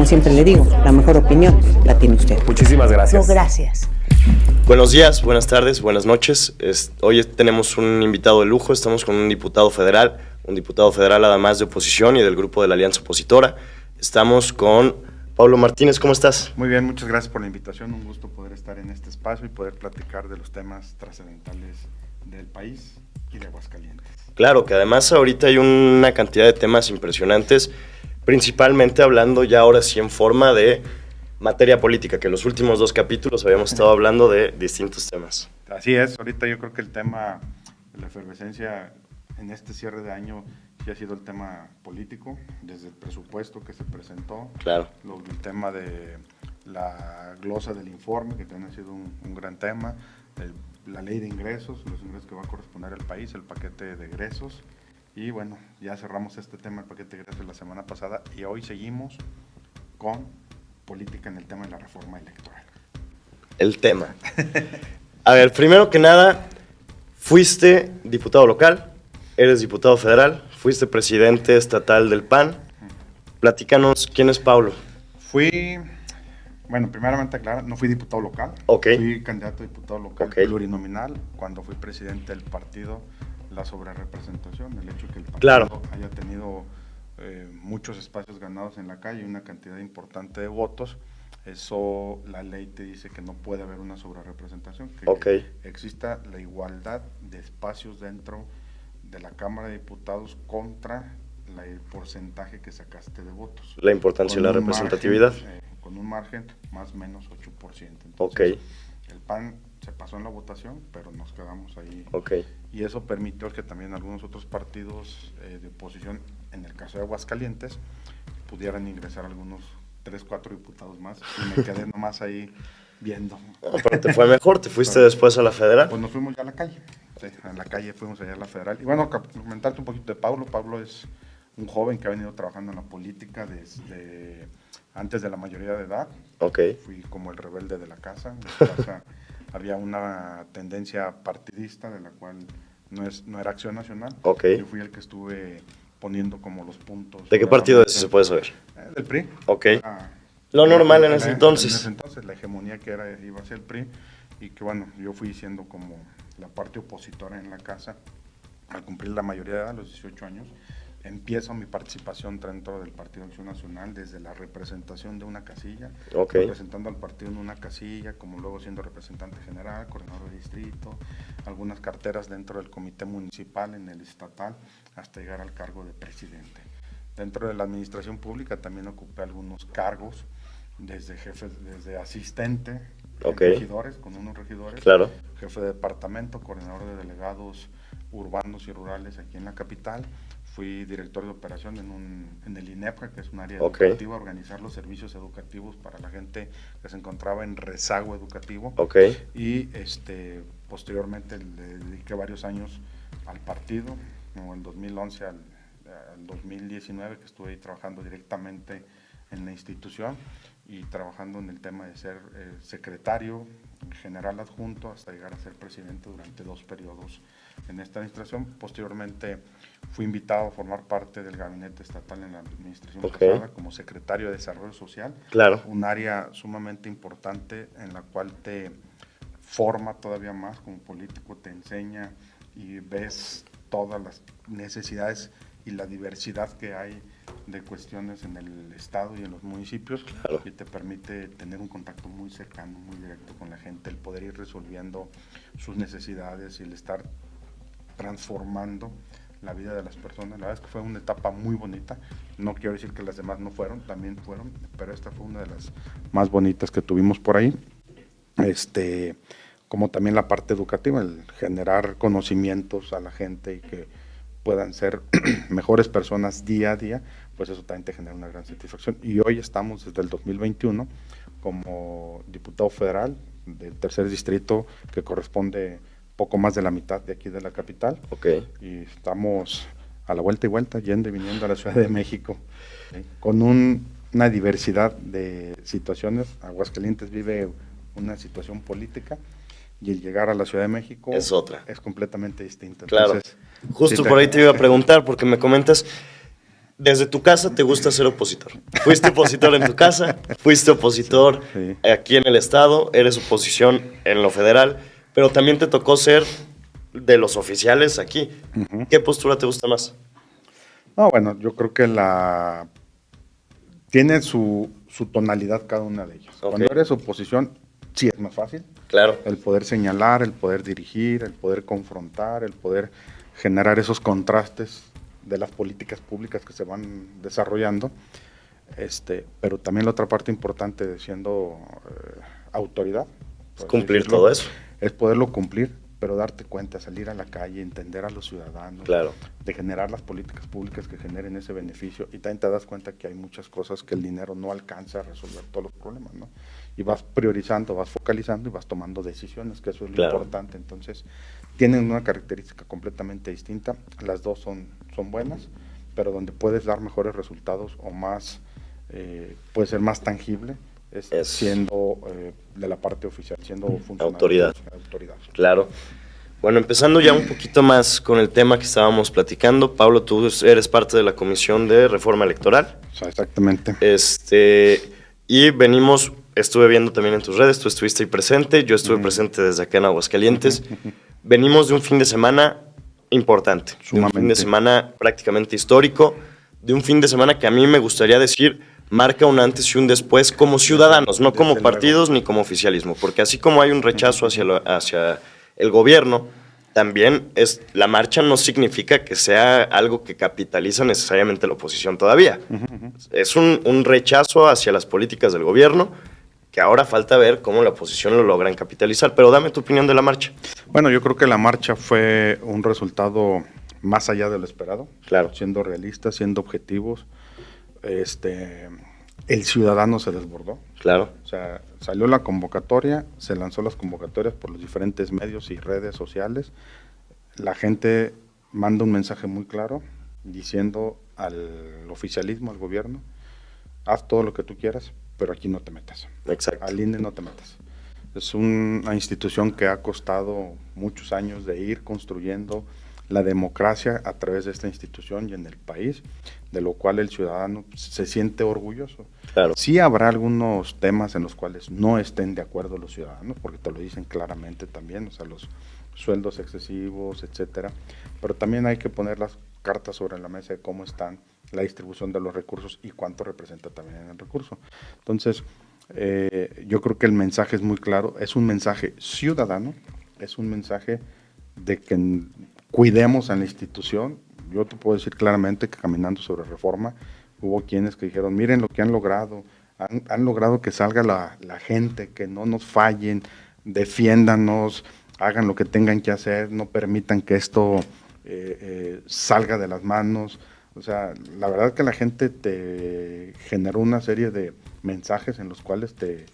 como siempre le digo, la mejor opinión la tiene usted. Muchísimas gracias. No, gracias. Buenos días, buenas tardes, buenas noches. Hoy tenemos un invitado de lujo, estamos con un diputado federal además de oposición y del grupo de la Alianza Opositora. Estamos con Pablo Martínez, ¿cómo estás? Muy bien, muchas gracias por la invitación, un gusto poder estar en este espacio y poder platicar de los temas trascendentales del país y de Aguascalientes. Claro, que además ahorita hay una cantidad de temas impresionantes, principalmente hablando ya ahora sí en forma de materia política, que en los últimos 2 capítulos habíamos estado hablando de distintos temas. Así es, ahorita yo creo que el tema de la efervescencia en este cierre de año sí ha sido el tema político, desde el presupuesto que se presentó, Claro. El tema de la glosa del informe, que también ha sido un gran tema, la ley de ingresos, los ingresos que va a corresponder al país, el paquete de egresos, y bueno, ya cerramos este tema, el paquete de egresos la semana pasada, y hoy seguimos con política en el tema de la reforma electoral. El tema. A ver, primero que nada, fuiste diputado local, eres diputado federal, fuiste presidente estatal del PAN. Platícanos, ¿quién es Pablo? Primeramente aclarar, no fui diputado local, Okay. Fui candidato a diputado local plurinominal cuando fui presidente del partido, la sobrerepresentación, el hecho de que el partido haya tenido muchos espacios ganados en la calle y una cantidad importante de votos, eso la ley te dice que no puede haber una sobrerepresentación, que exista la igualdad de espacios dentro de la Cámara de Diputados contra el porcentaje que sacaste de votos. La importancia de la representatividad. Con un margen más o menos 8%. Entonces, el PAN se pasó en la votación, pero nos quedamos ahí. Y eso permitió que también algunos otros partidos de oposición, en el caso de Aguascalientes, pudieran ingresar algunos 3, 4 diputados más. Y me quedé nomás ahí viendo. Pero te fue mejor, te fuiste después a la federal. Pues nos fuimos ya a la calle. Sí, en la calle fuimos allá a la federal. Y bueno, comentarte un poquito de Pablo. Pablo es un joven que ha venido trabajando en la política desde antes de la mayoría de edad. Fui como el rebelde de la casa. En mi casa había una tendencia partidista de la cual no era Acción Nacional. Yo fui el que estuve poniendo como los puntos. ¿De qué partido es, si se puede saber? Del PRI. Lo normal en ese entonces. En ese entonces, la hegemonía que iba a ser el PRI, y que bueno, yo fui siendo como la parte opositora en la casa. Al cumplir la mayoría de edad, a los 18 años, empiezo mi participación dentro del Partido Acción Nacional desde la representación de una casilla, representando al partido en una casilla, como luego siendo representante general, coordinador de distrito, algunas carteras dentro del comité municipal, en el estatal, hasta llegar al cargo de presidente. Dentro de la administración pública también ocupé algunos cargos, desde asistente, regidores, con unos regidores, jefe de departamento, coordinador de delegados urbanos y rurales aquí en la capital. Fui director de operación en el INEPJA, que es un área educativa, organizar los servicios educativos para la gente que se encontraba en rezago educativo. Y posteriormente le dediqué varios años al partido, como el 2011 al 2019, que estuve ahí trabajando directamente en la institución y trabajando en el tema de ser secretario general adjunto hasta llegar a ser presidente durante 2 periodos en esta administración. Posteriormente fui invitado a formar parte del gabinete estatal en la administración pasada como secretario de Desarrollo Social, un área sumamente importante en la cual te forma todavía más como político, te enseña y ves todas las necesidades y la diversidad que hay de cuestiones en el estado y en los municipios, y te permite tener un contacto muy cercano, muy directo con la gente, el poder ir resolviendo sus necesidades y el estar transformando la vida de las personas. La verdad es que fue una etapa muy bonita. No quiero decir que las demás no fueron, también fueron, pero esta fue una de las más bonitas que tuvimos por ahí. Como también la parte educativa, el generar conocimientos a la gente y que puedan ser mejores personas día a día, pues eso también te genera una gran satisfacción. Y hoy estamos desde el 2021 como diputado federal del 3er distrito, que corresponde poco más de la mitad de aquí de la capital. Y estamos a la vuelta y vuelta, yendo y viniendo a la Ciudad de México, con una diversidad de situaciones. Aguascalientes vive una situación política y el llegar a la Ciudad de México es otra. Es completamente distinto. Claro. Entonces, justo por ahí te iba a preguntar, porque me comentas, Desde tu casa te gusta ser opositor. Fuiste opositor en tu casa, fuiste opositor Sí. aquí en el estado, eres oposición en lo federal, pero también te tocó ser de los oficiales aquí. ¿Qué postura te gusta más? No, bueno, yo creo que tiene su tonalidad cada una de ellas. Ok. Cuando eres oposición, sí es más fácil. Claro, El poder señalar, el poder dirigir, el poder confrontar, el poder generar esos contrastes de las políticas públicas que se van desarrollando. Pero también la otra parte importante de siendo autoridad, por así cumplir decirlo, todo eso. es poderlo cumplir, pero darte cuenta, salir a la calle, entender a los ciudadanos, Claro. de generar las políticas públicas que generen ese beneficio, y también te das cuenta que hay muchas cosas que el dinero no alcanza a resolver todos los problemas, ¿no? Y vas priorizando, vas focalizando y vas tomando decisiones, que eso es lo Claro. importante. Entonces, tienen una característica completamente distinta, las dos son buenas, pero donde puedes dar mejores resultados o más, puede ser más tangible, es siendo de la parte oficial, siendo funcionario. Autoridad. Autoridad. Claro. Bueno, empezando ya un poquito más con el tema que estábamos platicando. Pablo, tú eres parte de la Comisión de Reforma Electoral. O sea, exactamente. Y estuve viendo también en tus redes, tú estuviste ahí presente, yo estuve presente desde acá en Aguascalientes. Venimos de un fin de semana importante, de un fin de Sumamente. semana prácticamente histórico, de un fin de semana que a mí me gustaría decir marca un antes y un después como ciudadanos, no como Desde luego. partidos ni como oficialismo, porque así como hay un rechazo hacia el gobierno, también la marcha no significa que sea algo que capitaliza necesariamente la oposición todavía. Es un rechazo hacia las políticas del gobierno que ahora falta ver cómo la oposición lo logran capitalizar. Pero dame tu opinión de la marcha. Bueno, yo creo que la marcha fue un resultado más allá de lo esperado. Claro. Siendo realistas, siendo objetivos. El ciudadano se desbordó. Claro, O sea, salió la convocatoria, se lanzó las convocatorias por los diferentes medios y redes sociales. La gente manda un mensaje muy claro diciendo al oficialismo, al gobierno, haz todo lo que tú quieras, pero aquí no te metas. exacto. Al INE no te metas. Es una institución que ha costado muchos años de ir construyendo la democracia a través de esta institución y en el país, de lo cual el ciudadano se siente orgulloso. Claro. Sí habrá algunos temas en los cuales no estén de acuerdo los ciudadanos, porque te lo dicen claramente también, o sea, los sueldos excesivos, etcétera, pero también hay que poner las cartas sobre la mesa de cómo están la distribución de los recursos y cuánto representa también en el recurso. Entonces, yo creo que el mensaje es muy claro, es un mensaje ciudadano, es un mensaje de que cuidemos a la institución. Yo te puedo decir claramente que caminando sobre Reforma hubo quienes que dijeron, miren lo que han logrado, han logrado que salga la gente, que no nos fallen, defiéndanos, hagan lo que tengan que hacer, no permitan que esto salga de las manos. O sea, la verdad que la gente te generó una serie de mensajes en los cuales te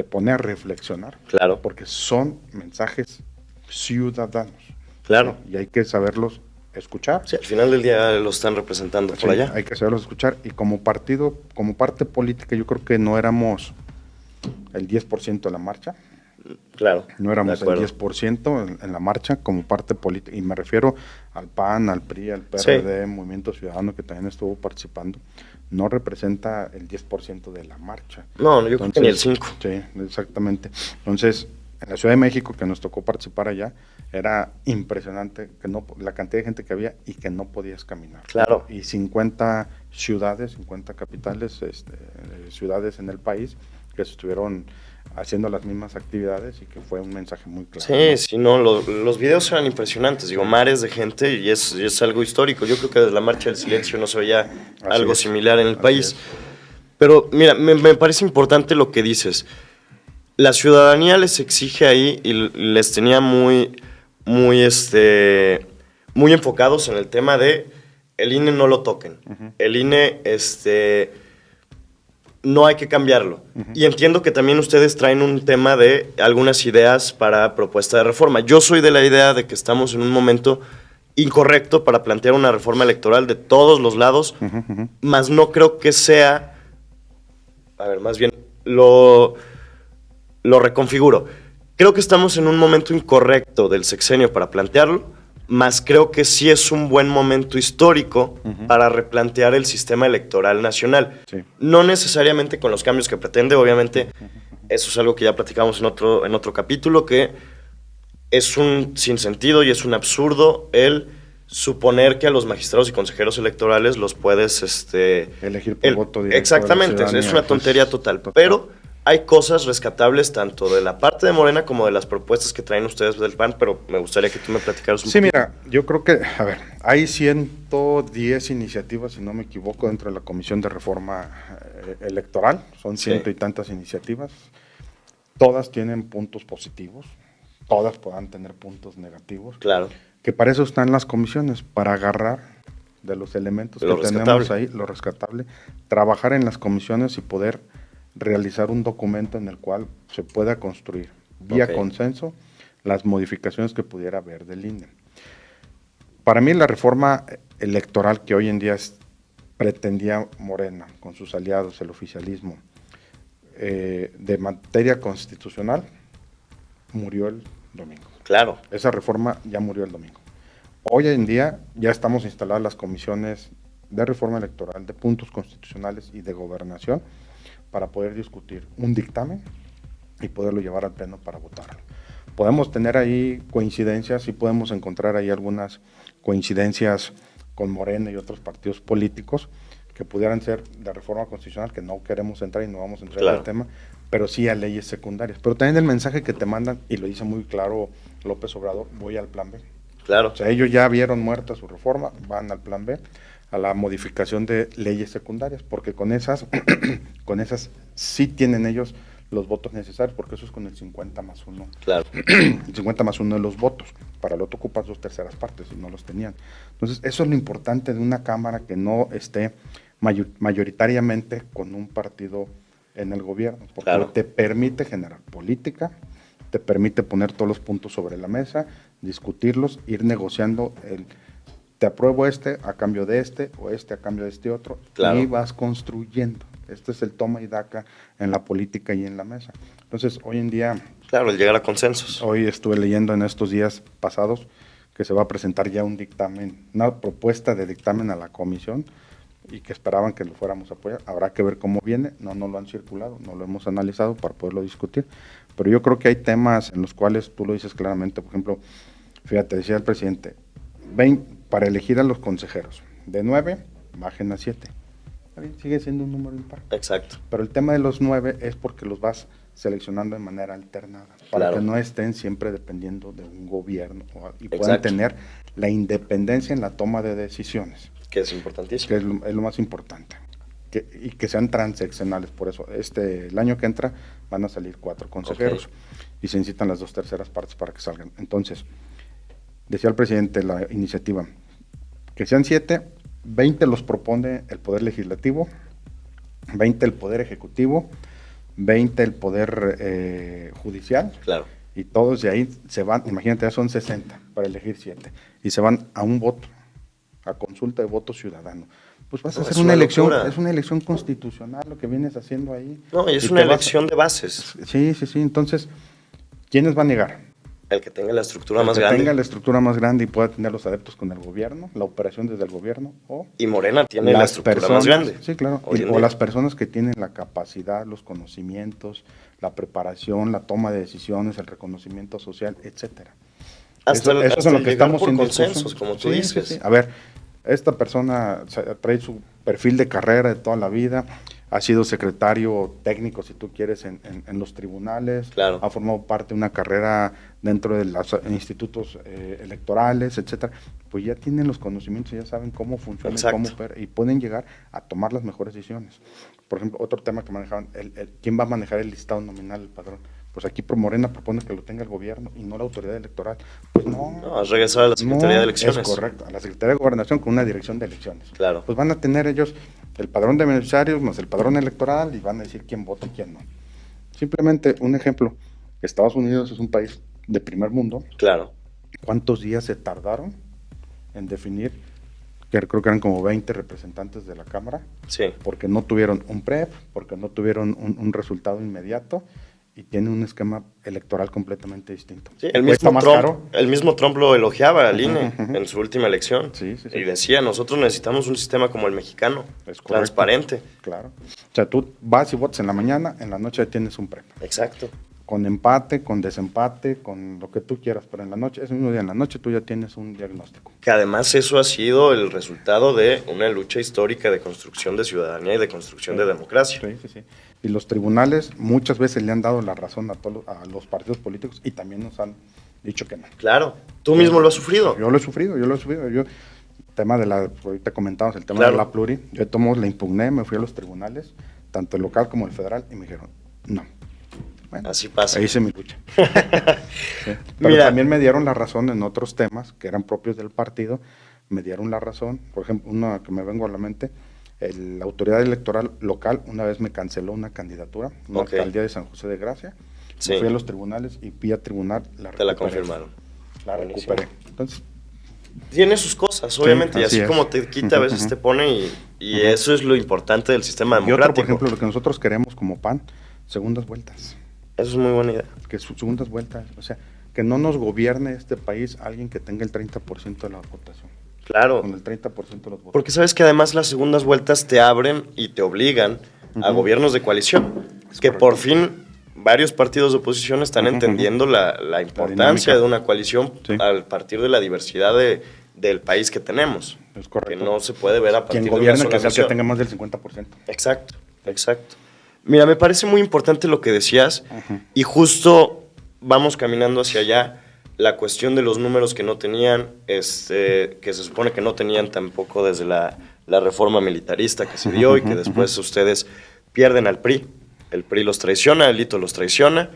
pone a reflexionar. Claro. Porque son mensajes ciudadanos. Claro. Y hay que saberlos escuchar. Sí, al final del día lo están representando por Sí, allá. hay que saberlos escuchar. Y como partido, como parte política, yo creo que no éramos el 10% de la marcha. Claro. No éramos de el acuerdo. 10% en la marcha como parte política. Y me refiero al PAN, al PRI, al PRD, Movimiento Ciudadano, que también estuvo participando. No representa el 10% de la marcha. No, yo creo que ni el 5. Sí, exactamente. Entonces, en la Ciudad de México, que nos tocó participar allá, era impresionante que la cantidad de gente que había y que no podías caminar. Claro. Y 50 ciudades, 50 capitales, ciudades en el país que estuvieron haciendo las mismas actividades y que fue un mensaje muy claro. Sí, sí, no, los videos eran impresionantes, digo, mares de gente y es algo histórico. Yo creo que desde la Marcha del Silencio no se veía algo similar en el país. Pero mira, me parece importante lo que dices. La ciudadanía les exige ahí y les tenía muy enfocados en el tema de el INE no lo toquen. El INE, no hay que cambiarlo. Y entiendo que también ustedes traen un tema de algunas ideas para propuesta de reforma. Yo soy de la idea de que estamos en un momento incorrecto para plantear una reforma electoral de todos los lados, más no creo que sea, más bien lo reconfiguro. Creo que estamos en un momento incorrecto del sexenio para plantearlo, Más creo que sí es un buen momento histórico para replantear el sistema electoral nacional. Sí. No necesariamente con los cambios que pretende, obviamente, eso es algo que ya platicamos en otro capítulo, que es un sinsentido y es un absurdo el suponer que a los magistrados y consejeros electorales los puedes elegir por voto directo. Exactamente, es una tontería total. Pero hay cosas rescatables tanto de la parte de Morena como de las propuestas que traen ustedes del PAN, pero me gustaría que tú me platicaras un poquito. Sí, mira, yo creo que, a ver, hay 110 iniciativas, si no me equivoco, dentro de la Comisión de Reforma Electoral, son ciento y tantas iniciativas, todas tienen puntos positivos, todas puedan tener puntos negativos. Claro. Que para eso están las comisiones, para agarrar de los elementos que tenemos ahí, lo rescatable, trabajar en las comisiones y poder realizar un documento en el cual se pueda construir vía consenso las modificaciones que pudiera haber del INE. Para mí la reforma electoral que hoy en día pretendía Morena con sus aliados, el oficialismo, de materia constitucional, murió el domingo. Claro. Esa reforma ya murió el domingo. Hoy en día ya estamos instaladas las comisiones de reforma electoral, de puntos constitucionales y de gobernación para poder discutir un dictamen y poderlo llevar al pleno para votarlo. Podemos tener ahí coincidencias y podemos encontrar ahí algunas coincidencias con Morena y otros partidos políticos que pudieran ser de reforma constitucional, que no queremos entrar y no vamos a entrar en el tema, pero sí a leyes secundarias. Pero también el mensaje que te mandan, y lo dice muy claro López Obrador, voy al plan B. Claro. O sea, ellos ya vieron muerta su reforma, van al plan B, a la modificación de leyes secundarias, porque con esas sí tienen ellos los votos necesarios, porque eso es con el 50+1. Claro. El 50+1 de los votos. Para el otro ocupas 2/3 partes y no los tenían. Entonces, eso es lo importante de una Cámara que no esté mayoritariamente con un partido en el gobierno, porque te permite generar política, te permite poner todos los puntos sobre la mesa, discutirlos, ir negociando te apruebo a cambio de o a cambio de este otro, y vas construyendo. Este es el toma y daca en la política y en la mesa. Entonces, hoy en día... Claro, el llegar a consensos. Hoy estuve leyendo en estos días pasados que se va a presentar ya un dictamen, una propuesta de dictamen a la comisión, y que esperaban que lo fuéramos a apoyar. Habrá que ver cómo viene, no lo han circulado, no lo hemos analizado para poderlo discutir, pero yo creo que hay temas en los cuales tú lo dices claramente. Por ejemplo, fíjate, decía el presidente, para elegir a los consejeros, de 9 bajen a 7. Sigue siendo un número impar. Exacto. Pero el tema de los 9 es porque los vas seleccionando de manera alternada, para que no estén siempre dependiendo de un gobierno y puedan tener la independencia en la toma de decisiones. Que es importantísimo. Que es lo más importante. Y que sean transaccionales. Por eso, el año que entra van a salir 4 consejeros y se necesitan las 2/3 partes para que salgan. Entonces, decía el presidente la iniciativa, que sean 7, 20 los propone el Poder Legislativo, 20 el Poder Ejecutivo, 20 el Poder Judicial. Claro. Y todos de ahí se van, imagínate, ya son 60 para elegir 7. Y se van a un voto, a consulta de voto ciudadano. Pues vas a hacer una elección, es una elección constitucional lo que vienes haciendo ahí. No, y es una elección de bases. Sí. Entonces, ¿quiénes van a negar? El que tenga la estructura más grande. El que tenga la estructura más grande y pueda tener los adeptos con el gobierno, la operación desde el gobierno. Y Morena tiene la estructura más grande. Sí, claro. O las personas que tienen la capacidad, los conocimientos, la preparación, la toma de decisiones, el reconocimiento social, etcétera. Eso es en lo que estamos en consensos, como tú dices. Sí. A ver, esta persona trae su perfil de carrera de toda la vida, ha sido secretario técnico, si tú quieres, en los tribunales, ha formado parte de una carrera dentro de los institutos electorales, etcétera. Pues ya tienen los conocimientos, ya saben cómo funciona y pueden llegar a tomar las mejores decisiones. Por ejemplo, otro tema que manejaban, ¿quién va a manejar el listado nominal del padrón? Pues aquí Morena propone que lo tenga el gobierno y no la autoridad electoral. Pues no. Has regresado a la Secretaría de Elecciones. Es correcto, a la Secretaría de Gobernación con una dirección de elecciones. Claro. Pues van a tener ellos el padrón de beneficiarios más el padrón electoral y van a decir quién vota y quién no. Simplemente un ejemplo, Estados Unidos es un país de primer mundo. Claro. ¿Cuántos días se tardaron en definir? Que creo que eran como 20 representantes de la Cámara. Sí. Porque no tuvieron un PREP, porque no tuvieron un resultado inmediato. y tiene un esquema electoral completamente distinto. Sí, Cuesta más caro. El mismo Trump lo elogiaba al INE en su última elección. Sí. Y decía, nosotros necesitamos un sistema como el mexicano, Es correcto. transparente. Claro. O sea, tú vas y votas en la mañana, en la noche tienes un premio. Exacto. Con empate, con desempate, con lo que tú quieras, pero en la noche, ese mismo día en la noche tú ya tienes un diagnóstico. Que además eso ha sido el resultado de una lucha histórica de construcción de ciudadanía y de construcción de democracia. Sí. Y los tribunales muchas veces le han dado la razón a los partidos políticos y también nos han dicho que no. Claro, tú mismo lo has sufrido. Yo lo he sufrido. Tema de ahorita comentábamos el tema Claro. de la pluri, yo la impugné, me fui a los tribunales, tanto el local como el federal, y me dijeron, no. Bueno, Así pasa. ahí hice mi lucha. Sí. Pero Mira. también me dieron la razón en otros temas que eran propios del partido, me dieron la razón, por ejemplo, una que me vengo a la mente, la autoridad electoral local una vez me canceló una candidatura, una Ok. alcaldía de San José de Gracia, Sí. fui a los tribunales y vía tribunal la Te la recuperé. confirmaron. La Buenísimo. recuperé. Entonces, Tiene sus cosas, obviamente, y así así es. como te quita, a veces te pone, y eso es lo importante del sistema y otro, democrático. por ejemplo, lo que nosotros queremos como PAN, segundas vueltas. Eso es muy buena idea. Que segundas vueltas, o sea, que no nos gobierne este país alguien que tenga el 30% de la votación. Claro. Con el 30% de los votos. Porque sabes que además las segundas vueltas te abren y te obligan a gobiernos de coalición. Que por fin varios partidos de oposición están entendiendo la importancia dinámica. de una coalición Sí. al partir de la diversidad del país que tenemos. Es correcto. Que no se puede ver a partir Quien de una gobierne sola que sea el que nación. tenga más del 50%. Exacto. Mira, me parece muy importante lo que decías y justo vamos caminando hacia allá. La cuestión de los números que no tenían, que se supone que no tenían tampoco desde la reforma militarista que se dio y que después ustedes pierden al PRI. El PRI los traiciona, el Lito los traiciona.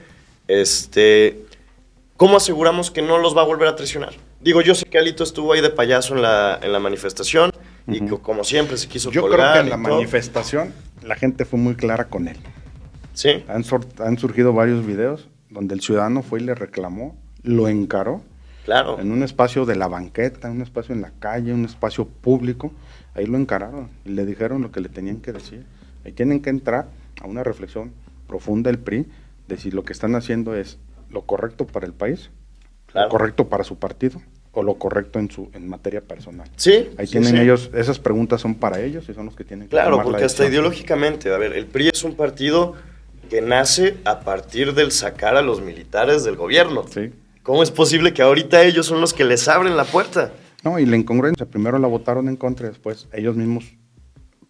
¿Cómo aseguramos que no los va a volver a traicionar? Digo, yo sé que Alito estuvo ahí de payaso en la manifestación y que como siempre se quiso Yo creo colgar que en y la todo. manifestación la gente fue muy clara con él. Sí, Han surgido varios videos donde el ciudadano fue y le reclamó, lo encaró claro. en un espacio de la banqueta, un espacio en la calle, un espacio público. Ahí lo encararon y le dijeron lo que le tenían que decir. Ahí tienen que entrar a una reflexión profunda el PRI de si lo que están haciendo es lo correcto para el país, Claro. lo correcto para su partido o lo correcto en materia personal. Sí. Ahí sí, tienen sí. ellos, esas preguntas son para ellos y son los que tienen que Claro, tomar la porque hasta decisión. ideológicamente, a ver, el PRI es un partido que nace a partir del sacar a los militares del gobierno. Sí. ¿Cómo es posible que ahorita ellos son los que les abren la puerta? No, y la incongruencia, primero la votaron en contra y después ellos mismos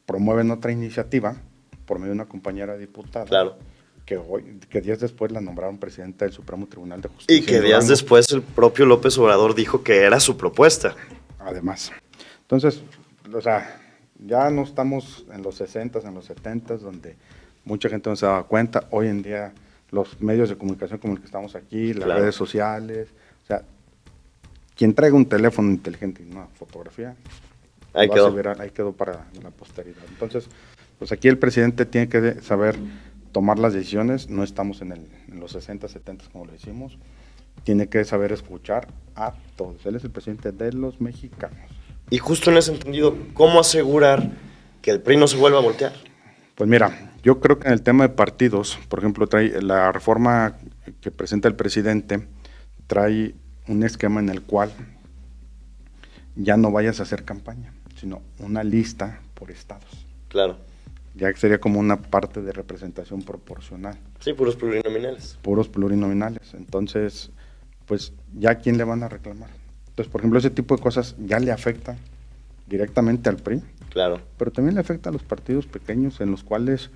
promueven otra iniciativa por medio de una compañera diputada. Claro. Que días después la nombraron presidenta del Supremo Tribunal de Justicia. Y que en días Durango, después el propio López Obrador dijo que era su propuesta. además. Entonces, o sea, ya no estamos en los 60s, en los 70s, donde mucha gente no se daba cuenta. Hoy en día los medios de comunicación como el que estamos aquí, las Claro. redes sociales, o sea, quien traiga un teléfono inteligente y una fotografía, Ahí lo quedó. hace viral, ahí quedó para la posteridad. Entonces, pues aquí el presidente tiene que saber tomar las decisiones, no estamos en los 60, 70 como lo hicimos, tiene que saber escuchar a todos. Él es el presidente de los mexicanos. Y justo en ese entendido, ¿cómo asegurar que el PRI no se vuelva a voltear? Pues mira, yo creo que en el tema de partidos, por ejemplo, trae la reforma que presenta el presidente, trae un esquema en el cual ya no vayas a hacer campaña, sino una lista por estados. Claro. Ya que sería como una parte de representación proporcional, Sí, puros plurinominales. puros plurinominales. Entonces, pues ya a quién le van a reclamar. Entonces, por ejemplo, ese tipo de cosas ya le afecta directamente al PRI, Claro. pero también le afecta a los partidos pequeños en los cuales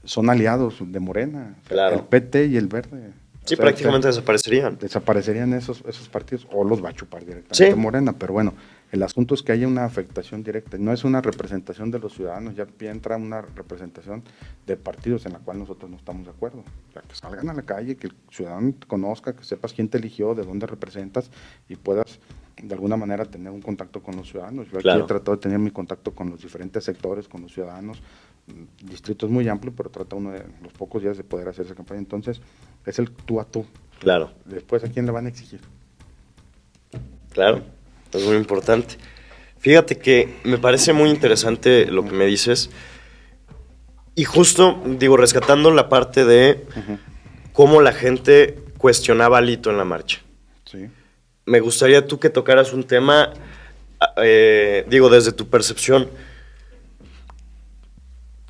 son aliados de Morena. Claro. El PT y el Verde. Sí, O sea, prácticamente desaparecerían. desaparecerían esos partidos o los va a chupar directamente Sí. Morena, pero bueno, el asunto es que haya una afectación directa, no es una representación de los ciudadanos, ya entra una representación de partidos en la cual nosotros no estamos de acuerdo. O sea, que salgan a la calle, que el ciudadano te conozca, que sepas quién te eligió, de dónde representas y puedas de alguna manera tener un contacto con los ciudadanos. Yo aquí Claro. he tratado de tener mi contacto con los diferentes sectores, con los ciudadanos. Distrito es muy amplio, pero trata uno de los pocos días de poder hacer esa campaña. Entonces, es el tú a tú. Claro. Después, ¿a quién le van a exigir? Claro, es muy importante. Fíjate que me parece muy interesante lo que me dices Y justo, digo, rescatando la parte de cómo la gente cuestionaba a Alito en la marcha. Sí. Me gustaría tú que tocaras un tema, digo, desde tu percepción,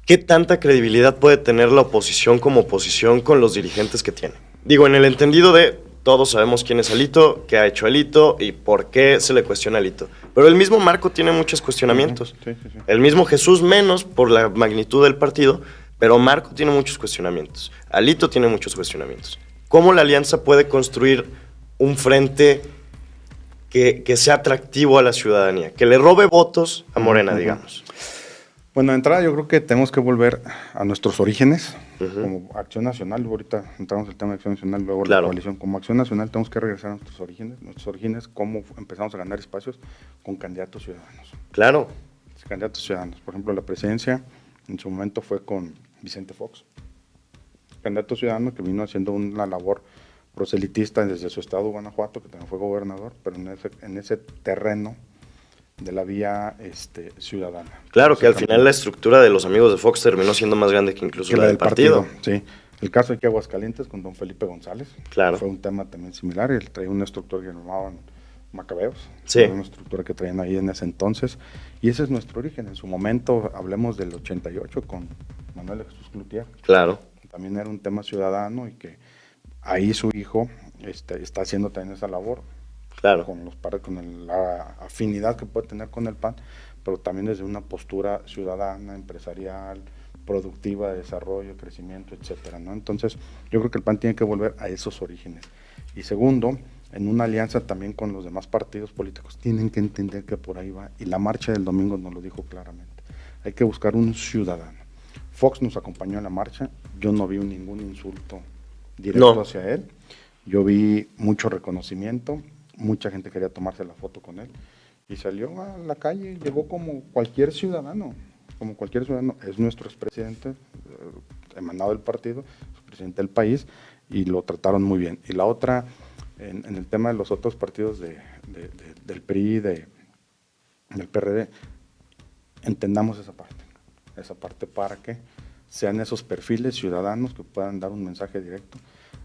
¿qué tanta credibilidad puede tener la oposición como oposición con los dirigentes que tiene? Digo, en el entendido de todos sabemos quién es Alito, qué ha hecho Alito y por qué se le cuestiona a Alito. Pero el mismo Marco tiene muchos cuestionamientos. Sí. El mismo Jesús menos por la magnitud del partido, pero Marco tiene muchos cuestionamientos. Alito tiene muchos cuestionamientos. ¿Cómo la alianza puede construir un frente que sea atractivo a la ciudadanía, que le robe votos a Morena, digamos? Bueno, de entrada yo creo que tenemos que volver a nuestros orígenes, como Acción Nacional. Ahorita entramos en el tema de Acción Nacional, luego la coalición. Como Acción Nacional tenemos que regresar a nuestros orígenes, cómo empezamos a ganar espacios con candidatos ciudadanos. Claro. Candidatos ciudadanos. Por ejemplo, la presidencia en su momento fue con Vicente Fox, candidato ciudadano que vino haciendo una labor proselitista desde su estado, Guanajuato, que también fue gobernador, pero en ese terreno de la vía ciudadana. Claro, que al final la estructura de los amigos de Fox terminó siendo más grande que incluso la del partido. Sí. El caso de que Aguascalientes con don Felipe González, claro, fue un tema también similar. Él traía una estructura que llamaban Macabeos, sí, una estructura que traían ahí en ese entonces, y ese es nuestro origen. En su momento, hablemos del 88 con Manuel de Jesús Cloutier. Claro. También era un tema ciudadano y que ahí su hijo está haciendo también esa labor. Claro. Con la afinidad que puede tener con el PAN, pero también desde una postura ciudadana, empresarial, productiva, de desarrollo, crecimiento, etcétera, ¿no? Entonces, yo creo que el PAN tiene que volver a esos orígenes. Y segundo, en una alianza también con los demás partidos políticos, tienen que entender que por ahí va, y la marcha del domingo nos lo dijo claramente, hay que buscar un ciudadano. Fox nos acompañó en la marcha, yo no vi ningún insulto directo hacia él, yo vi mucho reconocimiento, mucha gente quería tomarse la foto con él, y salió a la calle, llegó como cualquier ciudadano, es nuestro expresidente, emanado del partido, es presidente del país, y lo trataron muy bien. Y la otra, en el tema de los otros partidos del PRI, del PRD, entendamos esa parte para que sean esos perfiles ciudadanos que puedan dar un mensaje directo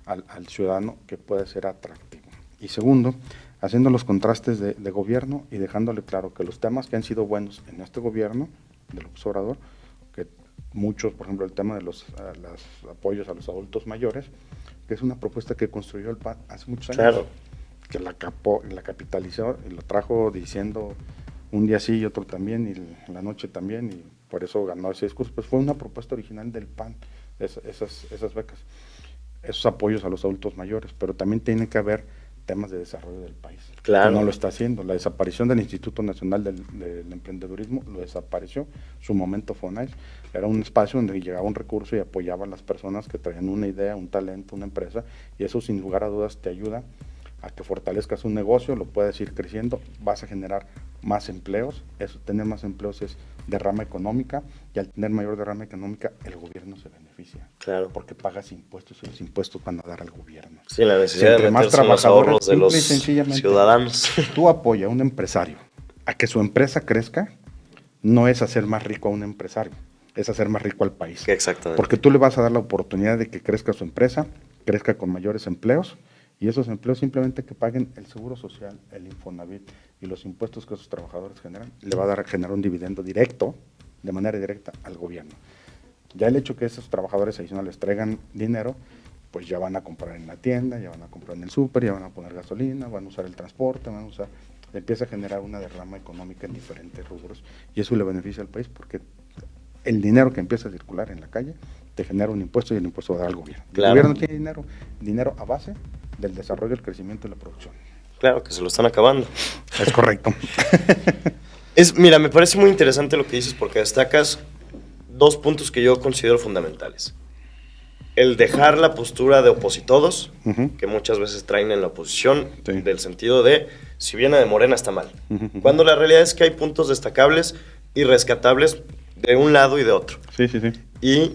al ciudadano que puede ser atractivo. Y segundo, haciendo los contrastes de gobierno y dejándole claro que los temas que han sido buenos en este gobierno de López Obrador, que muchos, por ejemplo, el tema de los apoyos a los adultos mayores, que es una propuesta que construyó el PAN hace muchos años, claro, que la capitalizó y lo trajo diciendo un día sí y otro también, y la noche también, y por eso ganó ese discurso. Pues fue una propuesta original del PAN, esas becas, esos apoyos a los adultos mayores, pero también tiene que haber temas de desarrollo del país. Claro. No lo está haciendo. La desaparición del Instituto Nacional del Emprendedurismo lo desapareció. Su momento FONAIS era un espacio donde llegaba un recurso y apoyaba a las personas que traían una idea, un talento, una empresa, y eso sin lugar a dudas te ayuda a que fortalezcas un negocio, lo puedes ir creciendo, vas a generar más empleos. Eso, tener más empleos es derrama económica, y al tener mayor derrama económica el gobierno se beneficia. Claro. Porque pagas impuestos y los impuestos van a dar al gobierno. Sí, la necesidad de meterse en los ahorros de los ciudadanos. Tú apoyas a un empresario a que su empresa crezca, no es hacer más rico a un empresario, es hacer más rico al país. Exactamente. Porque tú le vas a dar la oportunidad de que crezca su empresa, crezca con mayores empleos, y esos empleos simplemente que paguen el seguro social, el Infonavit y los impuestos que esos trabajadores generan, le va a generar un dividendo directo, de manera directa, al gobierno. Ya el hecho que esos trabajadores adicionales traigan dinero, pues ya van a comprar en la tienda, ya van a comprar en el súper, ya van a poner gasolina, van a usar el transporte, empieza a generar una derrama económica en diferentes rubros, y eso le beneficia al país porque el dinero que empieza a circular en la calle te genera un impuesto, y el impuesto va a dar al gobierno. Claro. El gobierno tiene dinero a base del desarrollo, el crecimiento y la producción. Claro, que se lo están acabando. Es correcto. Mira, me parece muy interesante lo que dices porque destacas dos puntos que yo considero fundamentales. El dejar la postura de opositodos, que muchas veces traen en la oposición, sí, del sentido de, si viene de Morena está mal. Cuando la realidad es que hay puntos destacables y rescatables de un lado y de otro. Sí. Y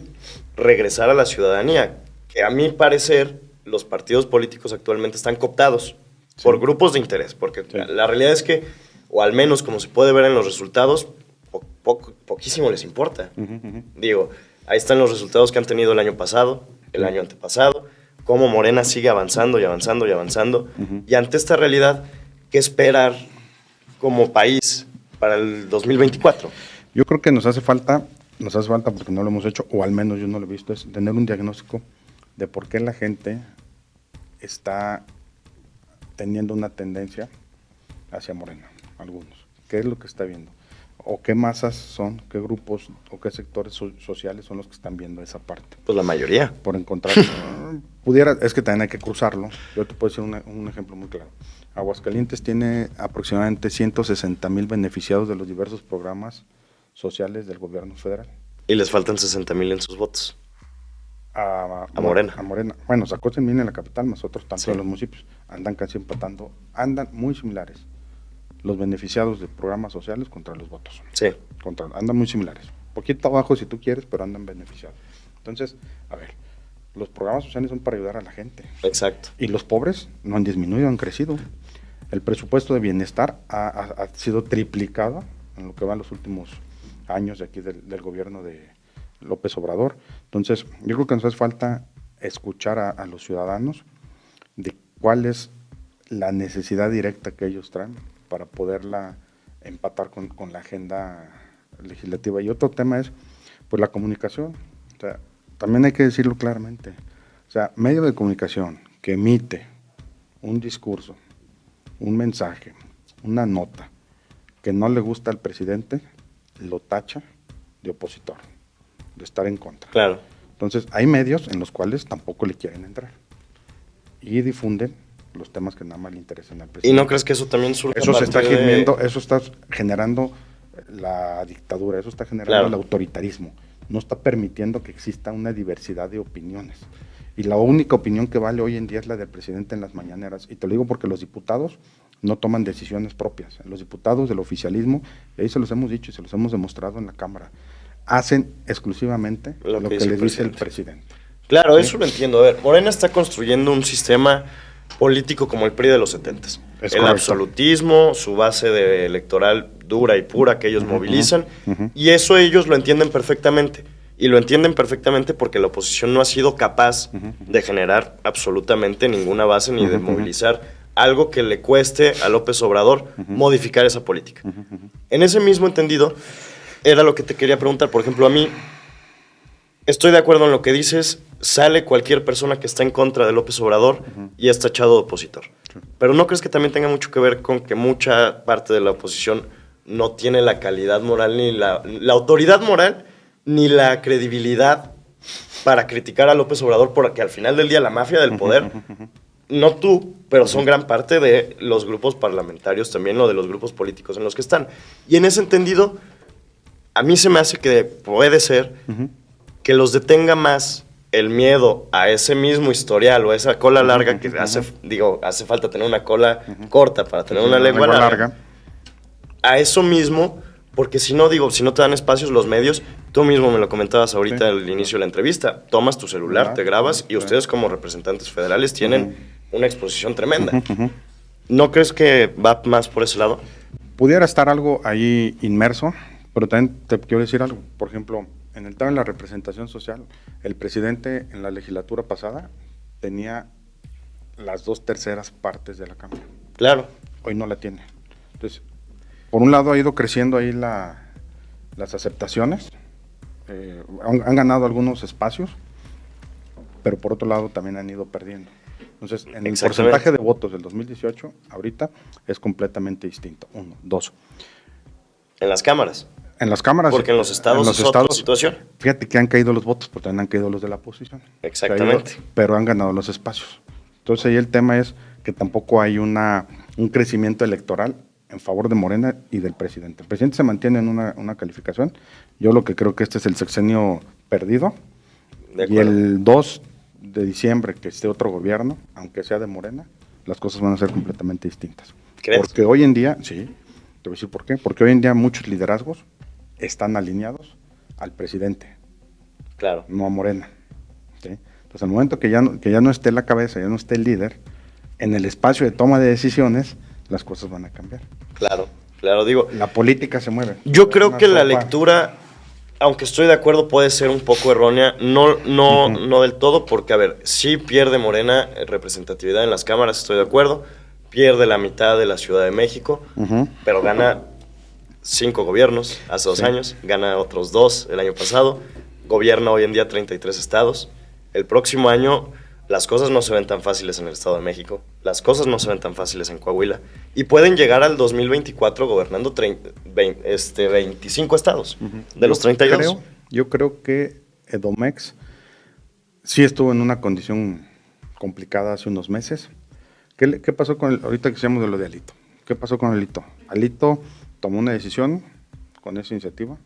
regresar a la ciudadanía, que a mi parecer los partidos políticos actualmente están cooptados por grupos de interés, porque la realidad es que, o al menos como se puede ver en los resultados, poquísimo les importa. Digo, Ahí están los resultados que han tenido el año pasado, el año antepasado, cómo Morena sigue avanzando y avanzando y avanzando. Y ante esta realidad, ¿qué esperar como país para el 2024? Yo creo que nos hace falta porque no lo hemos hecho, o al menos yo no lo he visto, es tener un diagnóstico de por qué la gente está teniendo una tendencia hacia Morena, algunos. ¿Qué es lo que está viendo? ¿O qué masas son, qué grupos o qué sectores sociales son los que están viendo esa parte? Pues la mayoría. Por encontrar, es que también hay que cruzarlo. Yo te puedo decir un ejemplo muy claro. Aguascalientes tiene aproximadamente 160,000 beneficiados de los diversos programas sociales del gobierno federal. Y les faltan 60,000 en sus votos. A Morena. A Morena. Bueno, sacó 100,000 en la capital, más otros tantos Sí. en los municipios. Andan casi empatando, andan muy similares los beneficiados de programas sociales contra los votos. Sí. Andan muy similares. Poquito abajo si tú quieres, pero andan beneficiados. Entonces, a ver, los programas sociales son para ayudar a la gente. Exacto. Y los pobres no han disminuido, han crecido. El presupuesto de bienestar ha sido triplicado en lo que van los últimos años de aquí del gobierno de López Obrador. Entonces, yo creo que nos hace falta escuchar a los ciudadanos de cuál es la necesidad directa que ellos traen para poderla empatar con la agenda legislativa. Y otro tema es, pues, la comunicación. O sea, también hay que decirlo claramente. O sea, medio de comunicación que emite un discurso, un mensaje, una nota que no le gusta al presidente, lo tacha de opositor, de estar en contra. Claro. Entonces, hay medios en los cuales tampoco le quieren entrar y difunden los temas que nada más le interesan al presidente. ¿Y no crees que eso también surge Eso se está a partir de- eso está generando la dictadura, eso está generando Claro. el autoritarismo. No está permitiendo que exista una diversidad de opiniones. Y la única opinión que vale hoy en día es la del presidente en las mañaneras. Y te lo digo porque los diputados no toman decisiones propias. Los diputados del oficialismo, y ahí se los hemos dicho y se los hemos demostrado en la Cámara, hacen exclusivamente lo que les dice el presidente. Claro, ¿Sí? eso lo entiendo. A ver, Morena está construyendo un sistema político como el PRI de los 70s. Es El correcto. absolutismo, su base electoral dura y pura que ellos movilizan, ujú. y eso ellos lo entienden perfectamente. Y lo entienden perfectamente porque la oposición no ha sido capaz de generar absolutamente ninguna base ni de movilizar algo que le cueste a López Obrador modificar esa política. En ese mismo entendido, era lo que te quería preguntar. Por ejemplo, a mí, estoy de acuerdo en lo que dices, sale cualquier persona que está en contra de López Obrador y es tachado de opositor. Pero ¿no crees que también tenga mucho que ver con que mucha parte de la oposición no tiene la calidad moral ni la autoridad moral ni la credibilidad para criticar a López Obrador? Porque al final del día la mafia del poder, no tú, pero son gran parte de los grupos parlamentarios también, o de los grupos políticos en los que están. Y en ese entendido, a mí se me hace que puede ser que los detenga más el miedo a ese mismo historial o a esa cola larga que hace falta tener una cola corta para tener una lengua larga. A eso mismo, porque si no te dan espacios los medios, tú mismo me lo comentabas ahorita al inicio de la entrevista, tomas tu celular, te grabas y ustedes como representantes federales tienen una exposición tremenda. ¿No crees que va más por ese lado? Pudiera estar algo ahí inmerso, pero también te quiero decir algo. Por ejemplo, en el tema de la representación social, el presidente en la legislatura pasada tenía las 2/3 partes de la Cámara. Claro. Hoy no la tiene. Entonces, por un lado ha ido creciendo ahí las aceptaciones, han ganado algunos espacios, pero por otro lado también han ido perdiendo. Entonces, en el porcentaje de votos del 2018, ahorita es completamente distinto. 1, 2. En las cámaras. En las cámaras. Porque en los estados es otra situación. Fíjate que han caído los votos, pero también han caído los de la oposición. Exactamente. Pero han ganado los espacios. Entonces ahí el tema es que tampoco hay un crecimiento electoral en favor de Morena y del presidente. El presidente se mantiene en una calificación. Yo lo que creo que este es el sexenio perdido. Y el 2 de diciembre, que esté otro gobierno, aunque sea de Morena, las cosas van a ser completamente distintas. ¿Crees? Porque hoy en día, sí, te voy a decir por qué. Porque hoy en día muchos liderazgos están alineados al presidente. Claro. No a Morena. ¿Sí? Entonces, al momento que ya no esté la cabeza, ya no esté el líder, en el espacio de toma de decisiones, las cosas van a cambiar. Claro, digo. La política se mueve. Yo creo que la lectura aunque estoy de acuerdo, puede ser un poco errónea, no del todo, porque, a ver, sí pierde Morena representatividad en las cámaras, estoy de acuerdo, pierde la mitad de la Ciudad de México, pero gana 5 gobiernos hace 2 años, gana otros 2 el año pasado, gobierna hoy en día 33 estados. El próximo año las cosas no se ven tan fáciles en el Estado de México, las cosas no se ven tan fáciles en Coahuila, y pueden llegar al 2024 gobernando 25 estados de los 32. Yo creo que Edomex sí estuvo en una condición complicada hace unos meses. ¿Qué pasó con ahorita que decíamos de lo de Alito? ¿Qué pasó con Alito? Alito tomó una decisión con esa iniciativa.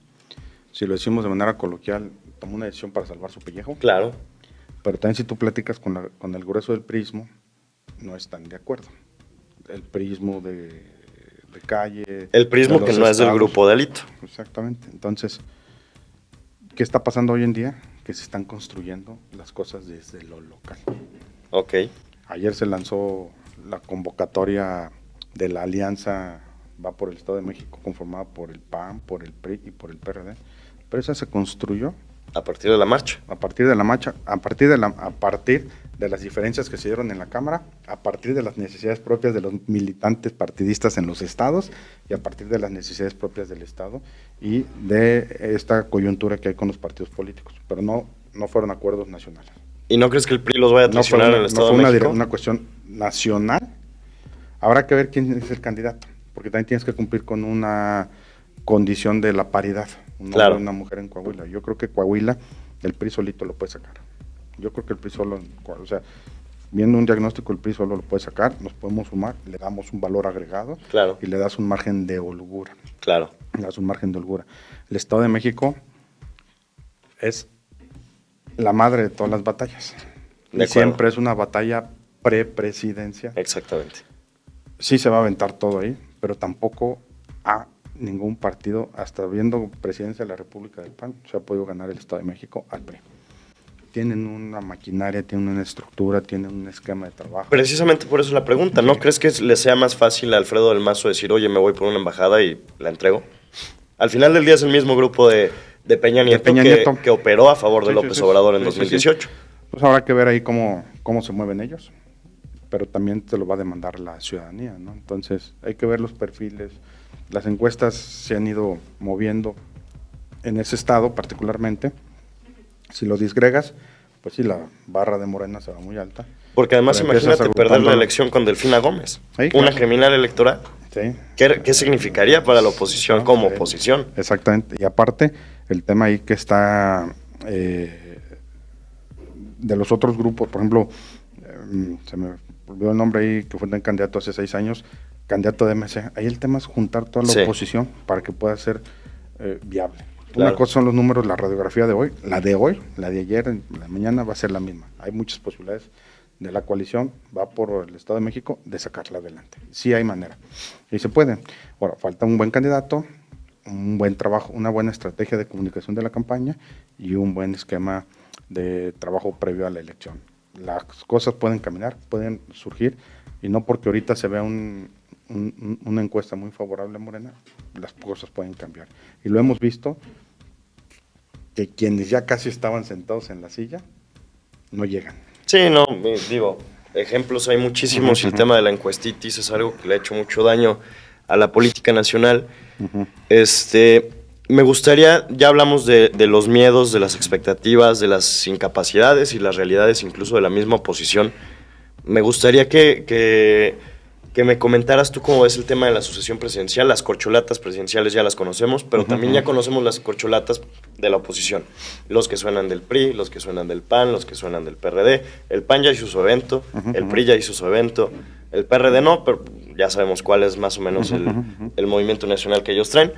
Si lo decimos de manera coloquial, tomó una decisión para salvar su pellejo. Claro. Pero también si tú platicas con el grueso del priismo, no están de acuerdo. El priismo de calle. El priismo que no es del grupo de Alito. Exactamente. Entonces, ¿qué está pasando hoy en día? Que se están construyendo las cosas desde lo local. Ok. Ayer se lanzó la convocatoria de la alianza Va por el Estado de México, conformada por el PAN, por el PRI y por el PRD. Pero esa se construyó a partir de la marcha. A partir de las diferencias que se dieron en la Cámara, a partir de las necesidades propias de los militantes partidistas en los estados y a partir de las necesidades propias del Estado y de esta coyuntura que hay con los partidos políticos. Pero no fueron acuerdos nacionales. ¿Y no crees que el PRI los vaya a traicionar en el Estado de México? No fue una cuestión nacional. Habrá que ver quién es el candidato, porque también tienes que cumplir con una condición de la paridad. Claro. Una mujer en Coahuila. Yo creo que Coahuila, el PRI solito lo puede sacar. Yo creo que el PRI solo, o sea, viendo un diagnóstico, el PRI solo lo puede sacar, nos podemos sumar, le damos un valor agregado. Claro. Y le das un margen de holgura. Claro. Le das un margen de holgura. El Estado de México es la madre de todas las batallas. Y siempre es una batalla prepresidencial. Exactamente. Sí se va a aventar todo ahí, pero tampoco a ningún partido, hasta viendo presidencia de la República del PAN, se ha podido ganar el Estado de México al PRI. Tienen una maquinaria, tienen una estructura, tienen un esquema de trabajo. Precisamente por eso la pregunta, ¿no crees que le sea más fácil a Alfredo del Mazo decir, oye, me voy por una embajada y la entrego? Al final del día es el mismo grupo de Peña Nieto, que operó a favor de López Obrador en 2018. Pues habrá que ver ahí cómo se mueven ellos, pero también te lo va a demandar la ciudadanía, ¿no? Entonces hay que ver los perfiles. Las encuestas se han ido moviendo en ese estado particularmente. Si lo disgregas, pues sí, la barra de Morena se va muy alta. Porque además imagínate perder la elección con Delfina Gómez, sí, claro. Una criminal electoral. Sí. ¿Qué significaría para la oposición como oposición? Exactamente. Y aparte, el tema ahí que está de los otros grupos, por ejemplo, se me olvidó el nombre ahí, que fue un candidato hace 6 años, candidato de MC. Ahí el tema es juntar toda la oposición para que pueda ser viable. Claro. Una cosa son los números, la radiografía de hoy, la de ayer, la mañana va a ser la misma. Hay muchas posibilidades de la coalición, va por el Estado de México, de sacarla adelante. Sí hay manera. Y se puede. Ahora, falta un buen candidato, un buen trabajo, una buena estrategia de comunicación de la campaña y un buen esquema de trabajo previo a la elección. Las cosas pueden caminar, pueden surgir, y no porque ahorita se vea una encuesta muy favorable a Morena, las cosas pueden cambiar. Y lo hemos visto, que quienes ya casi estaban sentados en la silla, no llegan. Sí, no, digo, ejemplos hay muchísimos, y el tema de la encuestitis es algo que le ha hecho mucho daño a la política nacional. Me gustaría, ya hablamos de los miedos, de las expectativas, de las incapacidades y las realidades incluso de la misma oposición. Me gustaría que me comentaras tú cómo ves el tema de la sucesión presidencial. Las corcholatas presidenciales ya las conocemos, pero también ya conocemos las corcholatas de la oposición. Los que suenan del PRI, los que suenan del PAN, los que suenan del PRD. El PAN ya hizo su evento, el PRI ya hizo su evento, el PRD no, pero ya sabemos cuál es más o menos el movimiento nacional que ellos traen.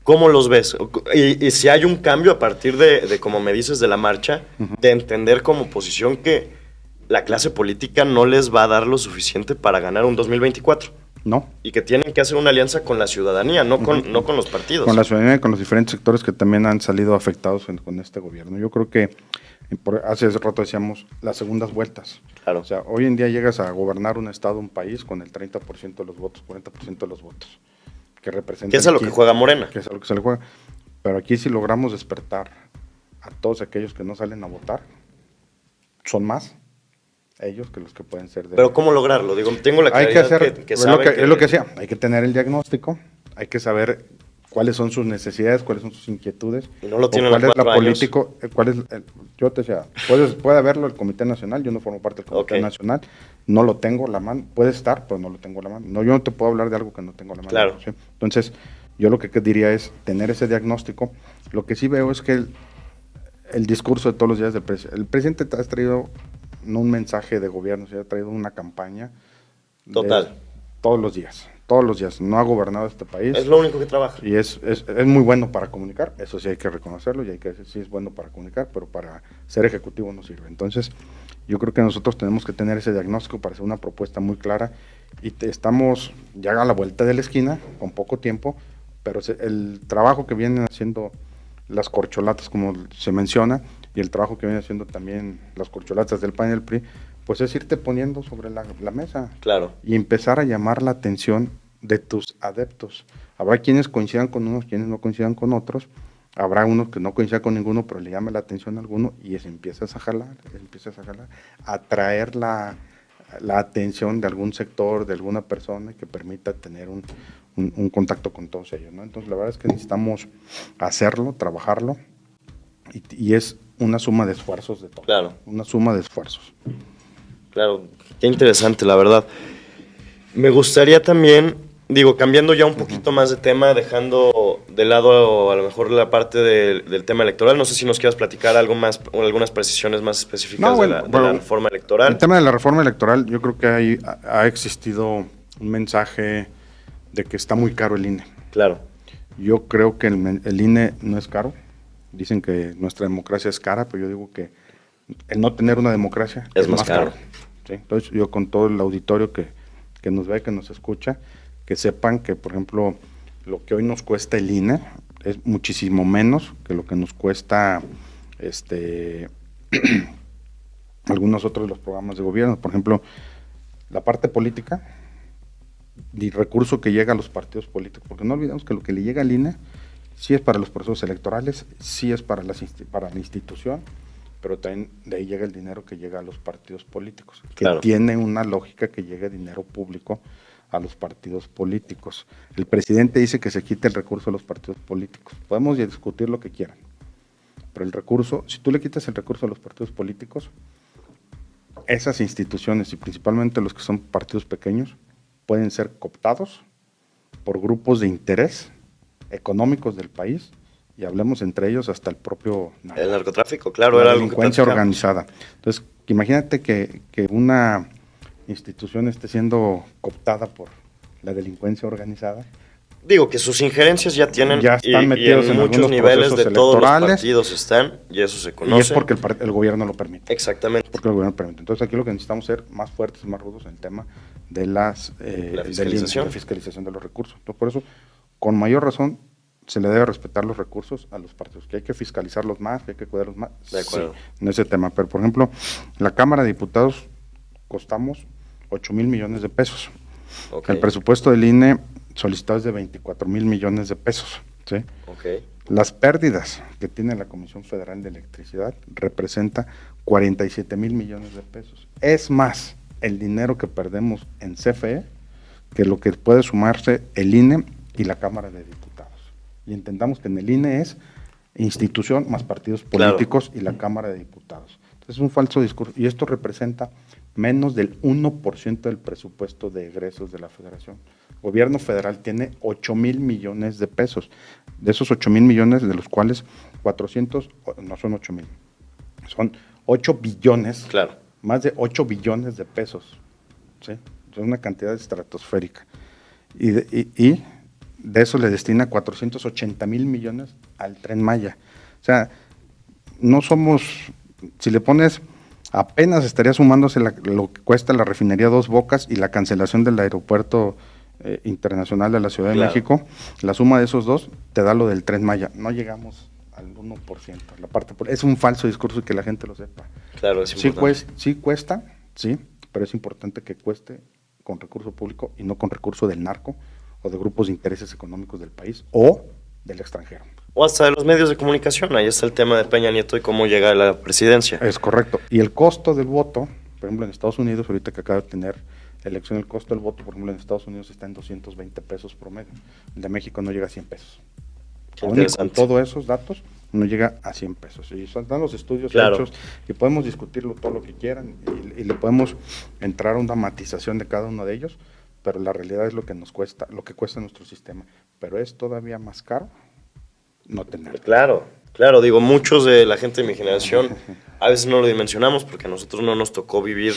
¿Cómo los ves? Y si hay un cambio a partir de como me dices, de la marcha, de entender como oposición que la clase política no les va a dar lo suficiente para ganar un 2024. No. Y que tienen que hacer una alianza con la ciudadanía, no con los partidos. Con la ciudadanía y con los diferentes sectores que también han salido afectados con este gobierno. Yo creo que, hace rato decíamos, las segundas vueltas. Claro. O sea, hoy en día llegas a gobernar un estado, un país, con el 30% de los votos, 40% de los votos. Que representa. ¿Qué es a lo que juega Morena? Que es a lo que se le juega. Pero aquí si logramos despertar a todos aquellos que no salen a votar, son más ellos que los que pueden ser de... Pero ¿cómo lograrlo? Digo, tengo la Hay claridad que hacer, que es saben lo que decía, hay que tener el diagnóstico, hay que saber cuáles son sus necesidades, cuáles son sus inquietudes. Y no lo tienen cuál a es la 4 años. político, yo te decía, puede haberlo el Comité Nacional, yo no formo parte del Comité Ok. Nacional, no lo tengo a la mano, puede estar, pero no lo tengo a la mano. No, yo no te puedo hablar de algo que no tengo a la mano. Claro. ¿sí? Entonces, yo lo que diría es tener ese diagnóstico. Lo que sí veo es que el discurso de todos los días del presidente, el presidente te ha traído no un mensaje de gobierno, se ha traído una campaña Total. todos los días, no ha gobernado este país. Es lo único que trabaja. Y es muy bueno para comunicar, eso sí hay que reconocerlo, y hay que decir, sí es bueno para comunicar, pero para ser ejecutivo no sirve. Entonces, yo creo que nosotros tenemos que tener ese diagnóstico para hacer una propuesta muy clara, y estamos ya a la vuelta de la esquina, con poco tiempo, pero el trabajo que vienen haciendo las corcholatas, como se menciona, y el trabajo que vienen haciendo también las corcholatas del PAN y del PRI, pues es irte poniendo sobre la mesa. Claro. Y empezar a llamar la atención de tus adeptos. Habrá quienes coincidan con unos, quienes no coincidan con otros. Habrá unos que no coincidan con ninguno, pero le llame la atención a alguno y empiezas a jalar, a atraer la atención de algún sector, de alguna persona que permita tener un contacto con todos ellos, ¿no? Entonces, la verdad es que necesitamos hacerlo, trabajarlo, y es una suma de esfuerzos de todos. Claro. Una suma de esfuerzos. Claro, qué interesante, la verdad. Me gustaría también, digo, cambiando ya un poquito más de tema, dejando de lado a lo mejor la parte del tema electoral, no sé si nos quieras platicar algo más, o algunas precisiones más específicas de la reforma electoral. El tema de la reforma electoral, yo creo que ha existido un mensaje de que está muy caro el INE. Claro. Yo creo que el INE no es caro. Dicen que nuestra democracia es cara, pero yo digo que el no tener una democracia es más caro. ¿sí? Entonces, yo con todo el auditorio que nos ve, que nos escucha, que sepan que, por ejemplo, lo que hoy nos cuesta el INE es muchísimo menos que lo que nos cuesta algunos otros de los programas de gobierno. Por ejemplo, la parte política y recurso que llega a los partidos políticos, porque no olvidemos que lo que le llega al INE sí es para los procesos electorales, sí es para la institución, pero también de ahí llega el dinero que llega a los partidos políticos, que claro. Tiene una lógica que llegue dinero público a los partidos políticos. El presidente dice que se quite el recurso a los partidos políticos. Podemos discutir lo que quieran, pero el recurso, si tú le quitas el recurso a los partidos políticos, esas instituciones, y principalmente los que son partidos pequeños, pueden ser cooptados por grupos de interés económicos del país, y hablemos entre ellos hasta el propio el narcotráfico, claro, la era delincuencia organizada. Entonces, imagínate que una institución esté siendo cooptada por la delincuencia organizada. Digo que sus injerencias ya tienen, ya están metidos y en muchos muchos niveles de todos los partidos están, y eso se conoce. Y es porque el gobierno lo permite. Exactamente. Porque el gobierno lo permite. Entonces, aquí lo que necesitamos es ser más fuertes y más rudos en el tema de la fiscalización de los recursos. Entonces, por eso, con mayor razón, se le debe respetar los recursos a los partidos, que hay que fiscalizarlos más, que hay que cuidarlos más. De acuerdo. Sí, en ese tema. Pero, por ejemplo, la Cámara de Diputados costamos 8,000 millones de pesos. Okay. El presupuesto del INE solicitado es de 24,000 millones de pesos. ¿sí? Okay. Las pérdidas que tiene la Comisión Federal de Electricidad representa 47,000 millones de pesos. Es más el dinero que perdemos en CFE que lo que puede sumarse el INE y la Cámara de Diputados. Y entendamos que en el INE es institución más partidos políticos, claro, y la Cámara de Diputados. Entonces es un falso discurso, y esto representa menos del 1% del presupuesto de egresos de la Federación. El gobierno federal tiene 8,000 millones de pesos. De esos 8,000 millones, de los cuales 400, no son 8,000, son 8 billones, claro, más de 8 billones de pesos. ¿sí? Es una cantidad estratosférica. Y de eso le destina 480,000 millones al Tren Maya. O sea, no somos, si le pones, apenas estaría sumándose lo que cuesta la refinería Dos Bocas y la cancelación del aeropuerto internacional de la Ciudad de México. La suma de esos dos te da lo del Tren Maya. No llegamos al 1%. La parte es un falso discurso y que la gente lo sepa. Claro, es importante. Sí cuesta, sí, pero es importante que cueste con recurso público y no con recurso del narco o de grupos de intereses económicos del país o del extranjero. O hasta de los medios de comunicación. Ahí está el tema de Peña Nieto y cómo llega a la presidencia. Es correcto. Y el costo del voto, por ejemplo, en Estados Unidos, ahorita que acaba de tener elección, el costo del voto, por ejemplo, en Estados Unidos está en 220 pesos promedio. El de México no llega a 100 pesos. Aún y con todos esos datos, no llega a 100 pesos. Y están los estudios hechos, y podemos discutirlo todo lo que quieran, y le podemos entrar a una matización de cada uno de ellos, pero la realidad es lo que nos cuesta, lo que cuesta nuestro sistema. Pero es todavía más caro no tenerlo. Claro, digo, muchos de la gente de mi generación a veces no lo dimensionamos porque a nosotros no nos tocó vivir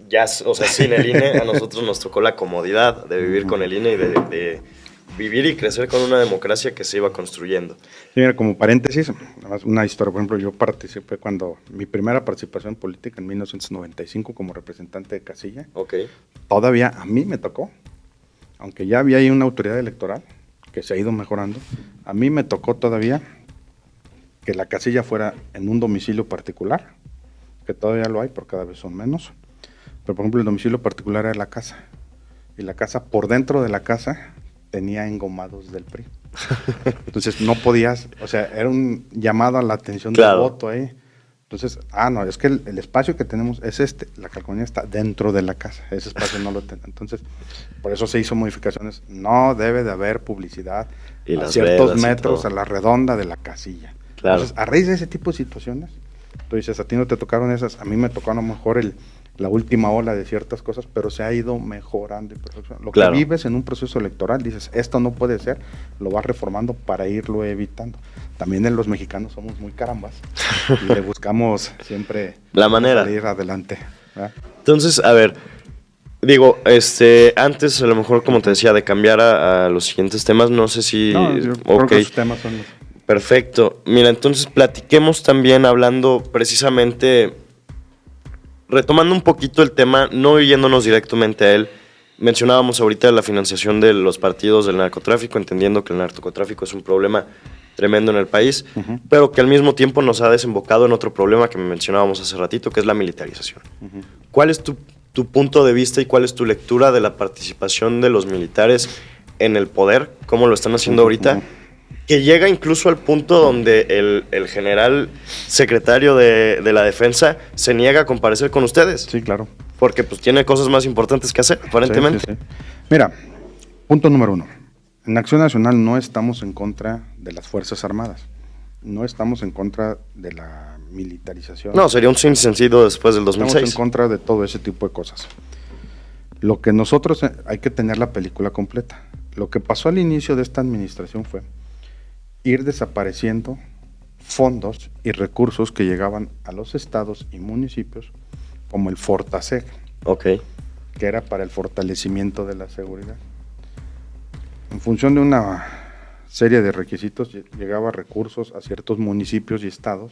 ya, o sea, sin el INE, a nosotros nos tocó la comodidad de vivir con el INE y de vivir y crecer con una democracia que se iba construyendo. Sí, mira, como paréntesis, una historia, por ejemplo, yo participé cuando mi primera participación política en 1995 como representante de casilla. Okay. Todavía a mí me tocó, aunque ya había ahí una autoridad electoral que se ha ido mejorando, a mí me tocó todavía que la casilla fuera en un domicilio particular, que todavía lo hay, pero cada vez son menos. Pero, por ejemplo, el domicilio particular era la casa, y la casa, por dentro de la casa, tenía engomados del PRI. Entonces, no podías, o sea, era un llamado a la atención del voto ahí. Entonces, no, es que el espacio que tenemos es la calcomanía está dentro de la casa, ese espacio no lo tenemos. Entonces, por eso se hizo modificaciones, no debe de haber publicidad y a ciertos metros a la redonda de la casilla. Claro. Entonces, a raíz de ese tipo de situaciones, tú dices, a ti no te tocaron esas, a mí me tocó a lo mejor la última ola de ciertas cosas, pero se ha ido mejorando. Lo que vives en un proceso electoral, dices, esto no puede ser, lo vas reformando para irlo evitando. También los mexicanos somos muy carambas y le buscamos siempre la manera de salir adelante, ¿verdad? Entonces, a ver, digo, antes a lo mejor, como te decía, de cambiar a los siguientes temas, no sé si... No, yo creo que esos temas son los... Perfecto. Mira, entonces platiquemos también hablando precisamente, retomando un poquito el tema, no yéndonos directamente a él. Mencionábamos ahorita la financiación de los partidos del narcotráfico, entendiendo que el narcotráfico es un problema tremendo en el país, pero que al mismo tiempo nos ha desembocado en otro problema que mencionábamos hace ratito, que es la militarización. ¿Cuál es tu punto de vista y cuál es tu lectura de la participación de los militares en el poder, cómo lo están haciendo ahorita? Que llega incluso al punto donde el general secretario de la defensa se niega a comparecer con ustedes. Sí, claro. Porque pues tiene cosas más importantes que hacer, aparentemente. Sí. Mira, punto número 1. En Acción Nacional no estamos en contra de las Fuerzas Armadas. No estamos en contra de la militarización. No, sería un sinsentido después del 2006. Estamos en contra de todo ese tipo de cosas. Lo que nosotros hay que tener la película completa. Lo que pasó al inicio de esta administración fue ir desapareciendo fondos y recursos que llegaban a los estados y municipios, como el Fortaseg, que era para el fortalecimiento de la seguridad. En función de una serie de requisitos, llegaba recursos a ciertos municipios y estados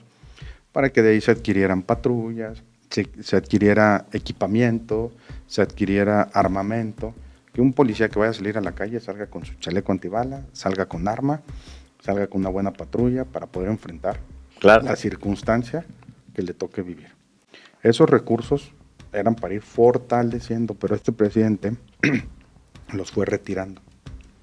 para que de ahí se adquirieran patrullas, se adquiriera equipamiento, se adquiriera armamento, que un policía que vaya a salir a la calle salga con su chaleco antibala, salga con arma, salga con una buena patrulla para poder enfrentar la circunstancia que le toque vivir. Esos recursos eran para ir fortaleciendo, pero este presidente los fue retirando.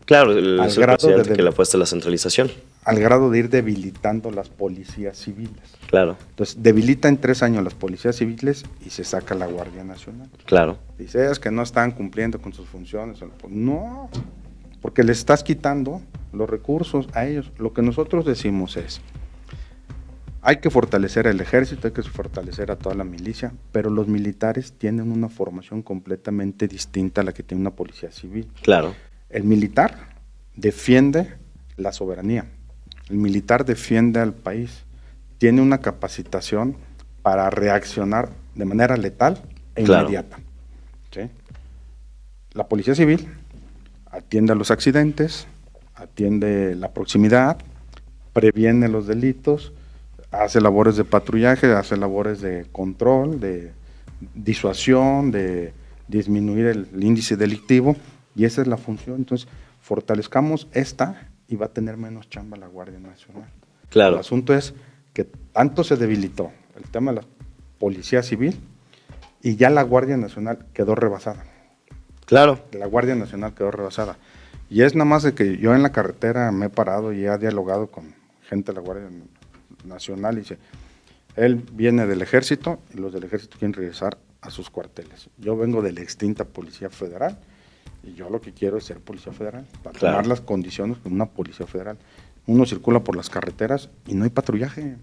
Claro, el presidente que le apuesta a la centralización. Al grado de ir debilitando las policías civiles. Claro. Entonces, debilita en 3 años las policías civiles y se saca la Guardia Nacional. Claro. Dice, es que no están cumpliendo con sus funciones. No, porque le estás quitando los recursos a ellos. Lo que nosotros decimos es, hay que fortalecer el ejército, hay que fortalecer a toda la milicia, pero los militares tienen una formación completamente distinta a la que tiene una policía civil. Claro. El militar defiende la soberanía, el militar defiende al país, tiene una capacitación para reaccionar de manera letal e inmediata. ¿Sí? La policía civil atiende a los accidentes, atiende la proximidad, previene los delitos, hace labores de patrullaje, hace labores de control, de disuasión, de disminuir el índice delictivo, y esa es la función. Entonces, fortalezcamos esta y va a tener menos chamba la Guardia Nacional. Claro. El asunto es que tanto se debilitó el tema de la policía civil y ya la Guardia Nacional quedó rebasada. Claro. La Guardia Nacional quedó rebasada. Y es nada más de que yo en la carretera me he parado y he dialogado con gente de la Guardia Nacional y dice, él viene del ejército y los del ejército quieren regresar a sus cuarteles. Yo vengo de la extinta Policía Federal y yo lo que quiero es ser Policía Federal, para tomar las condiciones de una Policía Federal. Uno circula por las carreteras y no hay patrullaje.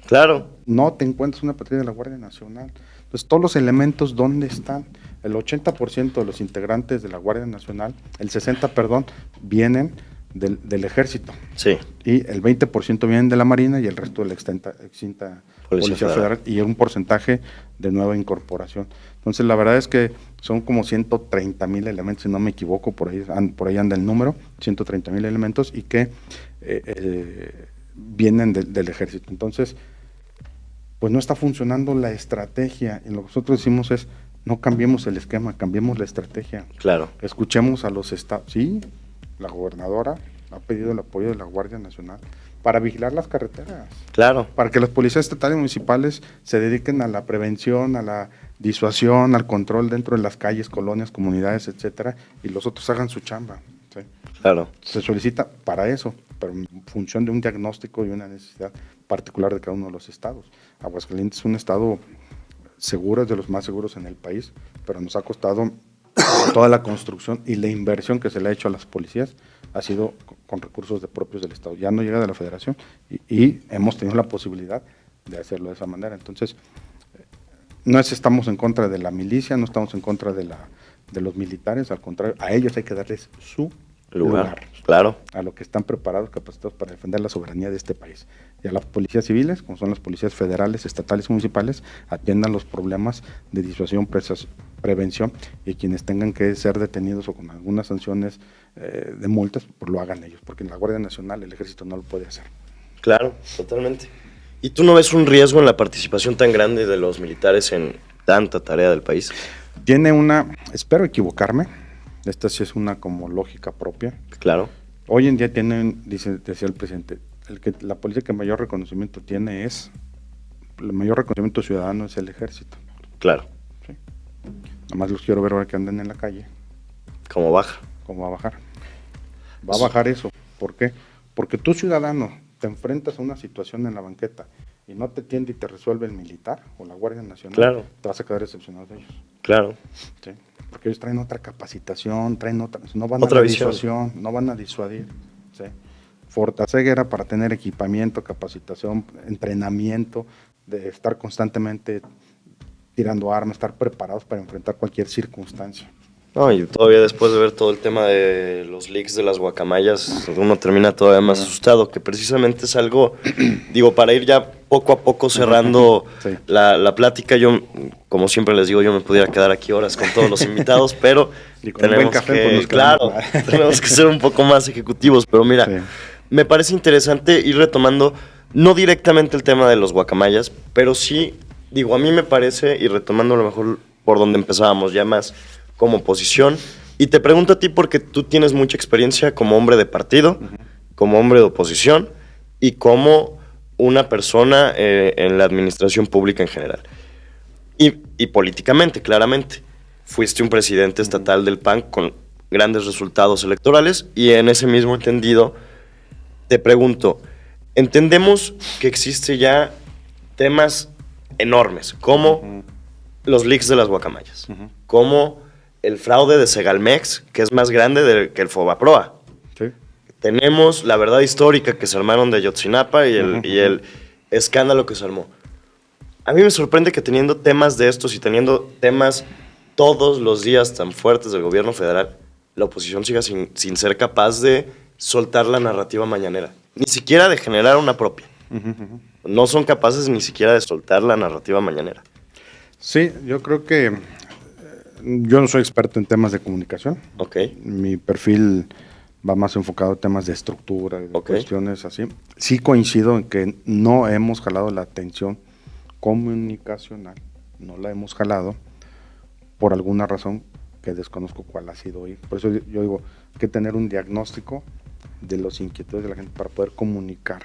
Claro. No te encuentras una patrulla de la Guardia Nacional. Entonces, todos los elementos, ¿dónde están? El 80% de los integrantes de la Guardia Nacional, el 60%, perdón, vienen del Ejército. Sí. Y el 20% vienen de la Marina y el resto de la extinta Policía Federal. Y un porcentaje de nueva incorporación. Entonces, la verdad es que son como 130,000 elementos, si no me equivoco, por ahí anda el número, 130,000 elementos y que vienen del Ejército. Entonces, pues no está funcionando la estrategia. Y lo que nosotros decimos es, no cambiemos el esquema, cambiemos la estrategia. Claro. Escuchemos a los estados. Sí, la gobernadora ha pedido el apoyo de la Guardia Nacional para vigilar las carreteras. Claro. Para que las policías estatales y municipales se dediquen a la prevención, a la disuasión, al control dentro de las calles, colonias, comunidades, etcétera, y los otros hagan su chamba. ¿Sí? Claro. Se solicita para eso, pero en función de un diagnóstico y una necesidad particular de cada uno de los estados. Aguascalientes es un estado seguro, es de los más seguros en el país, pero nos ha costado toda la construcción y la inversión que se le ha hecho a las policías ha sido con recursos propios del estado. Ya no llega de la federación y hemos tenido la posibilidad de hacerlo de esa manera. Entonces, no estamos en contra de la milicia, no estamos en contra de los militares, al contrario, a ellos hay que darles su lugar. Claro. A lo que están preparados, capacitados para defender la soberanía de este país. Y a las policías civiles, como son las policías federales, estatales y municipales, atiendan los problemas de disuasión, prevención, y quienes tengan que ser detenidos o con algunas sanciones de multas, pues lo hagan ellos, porque en la Guardia Nacional el Ejército no lo puede hacer. Claro, totalmente. ¿Y tú no ves un riesgo en la participación tan grande de los militares en tanta tarea del país? Tiene espero equivocarme, esta sí es una como lógica propia. Claro. Hoy en día decía el presidente, la policía que mayor reconocimiento tiene el mayor reconocimiento ciudadano es el Ejército. Claro. ¿Sí? Nada más los quiero ver ahora que anden en la calle. ¿Cómo baja? ¿Cómo va a bajar? Va a bajar eso. ¿Por qué? Porque tú, ciudadano, te enfrentas a una situación en la banqueta y no te atiende y te resuelve el militar o la Guardia Nacional, claro, te vas a quedar decepcionado de ellos. Claro. ¿Sí? Porque ellos traen otra capacitación, no van otra a la visión. disuasión, no van a disuadir. ¿Sí? Fortaseg era para tener equipamiento, capacitación, entrenamiento, de estar constantemente tirando armas, estar preparados para enfrentar cualquier circunstancia. No, y todavía después de ver todo el tema de los leaks de las guacamayas, uno termina todavía más asustado, que precisamente es algo, digo, para ir ya poco a poco cerrando sí, la plática. Yo, como siempre les digo, yo me pudiera quedar aquí horas con todos los invitados, pero tenemos tenemos que ser un poco más ejecutivos. Pero mira, sí, me parece interesante ir retomando, no directamente el tema de los guacamayas, pero sí, digo, a mí me parece, y retomando a lo mejor por donde empezábamos, ya más como oposición, y te pregunto a ti porque tú tienes mucha experiencia como hombre de partido, como hombre de oposición y como una persona en la administración pública en general. Y políticamente, claramente. Fuiste un presidente estatal del PAN con grandes resultados electorales y en ese mismo entendido te pregunto, entendemos que existe ya temas enormes como los leaks de las guacamayas, como el fraude de Segalmex, que es más grande que el Fobaproa. Sí. Tenemos la verdad histórica que se armaron de Ayotzinapa y el escándalo que se armó. A mí me sorprende que teniendo temas de estos y teniendo temas todos los días tan fuertes del gobierno federal, la oposición siga sin ser capaz de soltar la narrativa mañanera. Ni siquiera de generar una propia. No son capaces ni siquiera de soltar la narrativa mañanera. Sí, yo creo que yo no soy experto en temas de comunicación. Okay. Mi perfil va más enfocado en temas de estructura, de cuestiones así. Sí coincido en que no hemos jalado la atención comunicacional, no la hemos jalado por alguna razón que desconozco cuál ha sido hoy. Por eso yo digo, hay que tener un diagnóstico de las inquietudes de la gente para poder comunicar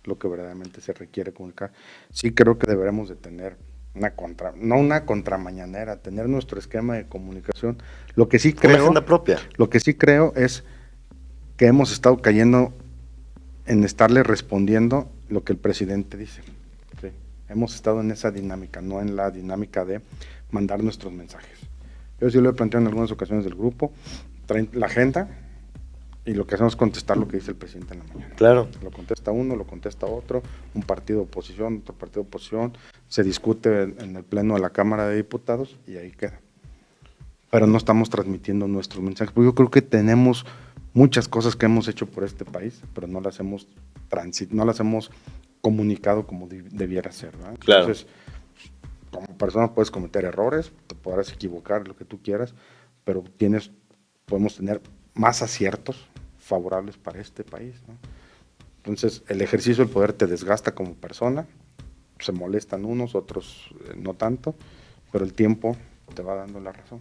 lo que verdaderamente se requiere comunicar. Sí creo que deberemos de tener no una contramañanera, tener nuestro esquema de comunicación. Lo que sí Una creo, agenda propia. lo que sí creo es que hemos estado cayendo en estarle respondiendo lo que el presidente dice. ¿Sí? Hemos estado en esa dinámica, no en la dinámica de mandar nuestros mensajes. Yo sí lo he planteado en algunas ocasiones del grupo, traen la agenda y lo que hacemos es contestar lo que dice el presidente en la mañana. Claro. Lo contesta uno, lo contesta otro, un partido de oposición, otro partido de oposición, se discute en el pleno de la Cámara de Diputados y ahí queda. Pero no estamos transmitiendo nuestros mensajes, porque yo creo que tenemos muchas cosas que hemos hecho por este país, pero no las hemos comunicado como debiera ser, ¿verdad? Claro. Entonces, como persona puedes cometer errores, te podrás equivocar, lo que tú quieras, pero podemos tener más aciertos favorables para este país, ¿no? Entonces, el ejercicio del poder te desgasta como persona, se molestan unos, otros no tanto, pero el tiempo te va dando la razón.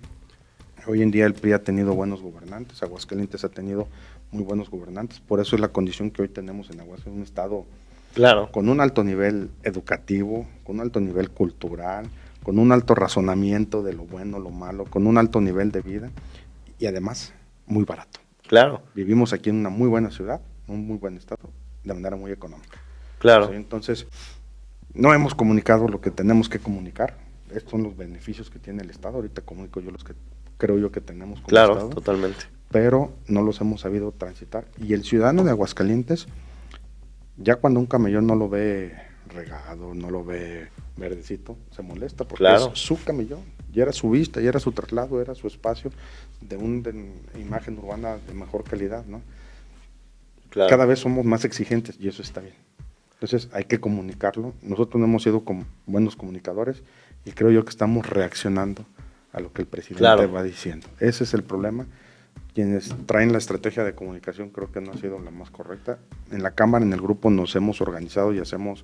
Hoy en día el PRI ha tenido buenos gobernantes, Aguascalientes ha tenido muy buenos gobernantes, por eso es la condición que hoy tenemos en Aguascalientes, un estado Claro. con un alto nivel educativo, con un alto nivel cultural, con un alto razonamiento de lo bueno, lo malo, con un alto nivel de vida y además muy barato. Claro. Vivimos aquí en una muy buena ciudad, un muy buen estado, de manera muy económica. Claro. ¿Sí? Entonces, no hemos comunicado lo que tenemos que comunicar. Estos son los beneficios que tiene el Estado. Ahorita comunico yo los que creo yo que tenemos como Claro, Estado. totalmente. Pero no los hemos sabido transitar. Y el ciudadano de Aguascalientes, ya cuando un camellón no lo ve regado, no lo ve verdecito, se molesta porque Claro. es su camellón. Ya era su vista, ya era su traslado, era su espacio de una imagen urbana de mejor calidad, ¿no? Claro. Cada vez somos más exigentes y eso está bien. Entonces hay que comunicarlo. Nosotros no hemos sido como buenos comunicadores y creo yo que estamos reaccionando a lo que el presidente Claro. va diciendo. Ese es el problema. Quienes traen la estrategia de comunicación creo que no ha sido la más correcta. En la Cámara, en el grupo, nos hemos organizado y hacemos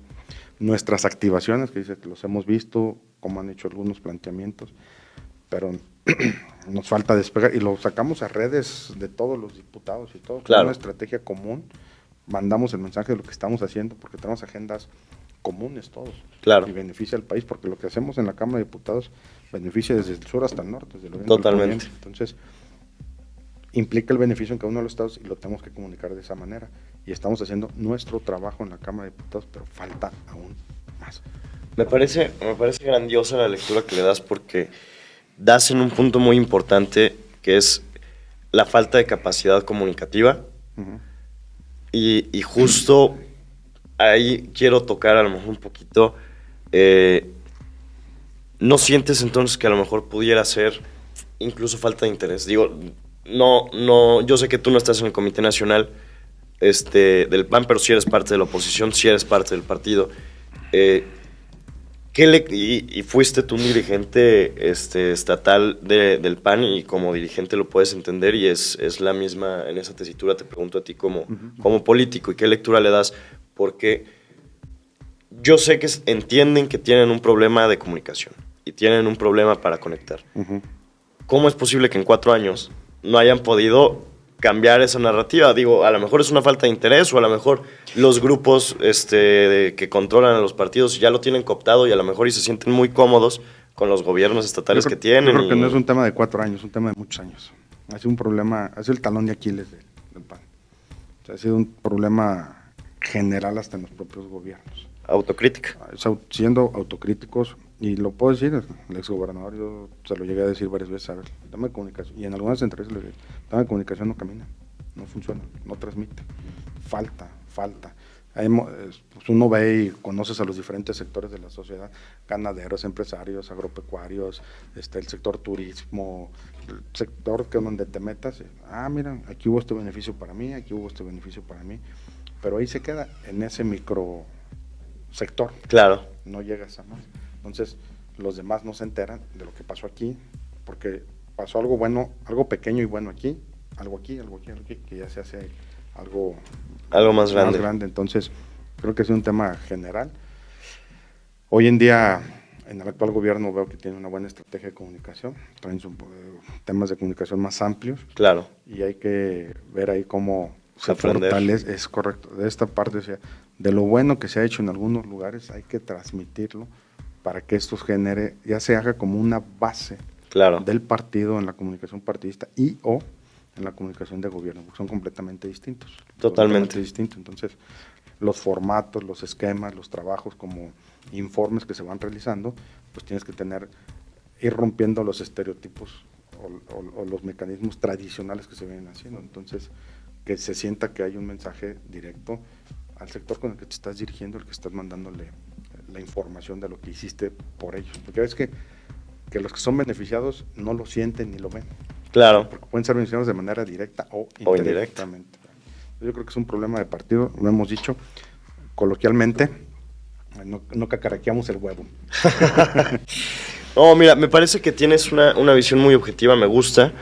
nuestras activaciones, que dice que los hemos visto, como han hecho algunos planteamientos, pero nos falta despegar y lo sacamos a redes de todos los diputados y todo. Claro. Una estrategia común, mandamos el mensaje de lo que estamos haciendo porque tenemos agendas comunes todos. Claro. Y beneficia al país porque lo que hacemos en la Cámara de Diputados beneficia desde el sur hasta el norte, desde el oriente al Totalmente. poniente. Entonces, implica el beneficio en cada uno de los estados y lo tenemos que comunicar de esa manera. Y estamos haciendo nuestro trabajo en la Cámara de Diputados, pero falta aún más. Me parece grandiosa la lectura que le das porque das en un punto muy importante que es la falta de capacidad comunicativa. Uh-huh. Y justo ahí quiero tocar a lo mejor un poquito. ¿No sientes entonces que a lo mejor pudiera ser incluso falta de interés? Digo, no, yo sé que tú no estás en el Comité Nacional del PAN, pero sí eres parte de la oposición, sí eres parte del partido. Y fuiste tú un dirigente estatal del PAN y como dirigente lo puedes entender y es la misma, en esa tesitura te pregunto a ti como político, ¿y qué lectura le das? Porque yo sé que entienden que tienen un problema de comunicación y tienen un problema para conectar. Uh-huh. ¿Cómo es posible que en 4 años no hayan podido cambiar esa narrativa? Digo, a lo mejor es una falta de interés o a lo mejor los grupos que controlan a los partidos ya lo tienen cooptado y a lo mejor y se sienten muy cómodos con los gobiernos estatales que tienen. Yo creo que no es un tema de 4 años, es un tema de muchos años. Ha sido un problema, ha sido el talón de Aquiles del PAN. O sea, ha sido un problema general hasta en los propios gobiernos. Autocrítica. Siendo autocríticos, y lo puedo decir, el exgobernador, yo se lo llegué a decir varias veces, a ver, el tema de comunicación, y en algunas entrevistas le dije, el tema de comunicación no camina, no funciona, no transmite, falta. Pues uno ve y conoces a los diferentes sectores de la sociedad, ganaderos, empresarios, agropecuarios, el sector turismo, el sector que donde te metas, mira, aquí hubo este beneficio para mí, aquí hubo este beneficio para mí, pero ahí se queda en ese micro sector. Claro. No llegas a más. Entonces, los demás no se enteran de lo que pasó aquí, porque pasó algo bueno, algo pequeño y bueno aquí, algo aquí, que ya se hace algo más grande. Entonces, creo que es un tema general. Hoy en día, en el actual gobierno veo que tiene una buena estrategia de comunicación, traen temas de comunicación más amplios. Claro. Y hay que ver ahí cómo se Aprender. fortalece, es correcto, de esta parte, o sea, de lo bueno que se ha hecho en algunos lugares, hay que transmitirlo para que esto genere, ya se haga como una base Claro. del partido en la comunicación partidista y o en la comunicación de gobierno, porque son completamente distintos. Totalmente. Distintos. Entonces, los formatos, los esquemas, los trabajos como informes que se van realizando, pues tienes que ir rompiendo los estereotipos o los mecanismos tradicionales que se vienen haciendo. Entonces, que se sienta que hay un mensaje directo al sector con el que te estás dirigiendo, el que estás mandándole la información de lo que hiciste por ellos. Porque ves que los que son beneficiados no lo sienten ni lo ven. Claro. Porque pueden ser beneficiados de manera directa o indirecta. indirectamente. Yo creo que es un problema de partido, lo hemos dicho coloquialmente, no cacaraqueamos el huevo. No, mira, me parece que tienes una visión muy objetiva, me gusta.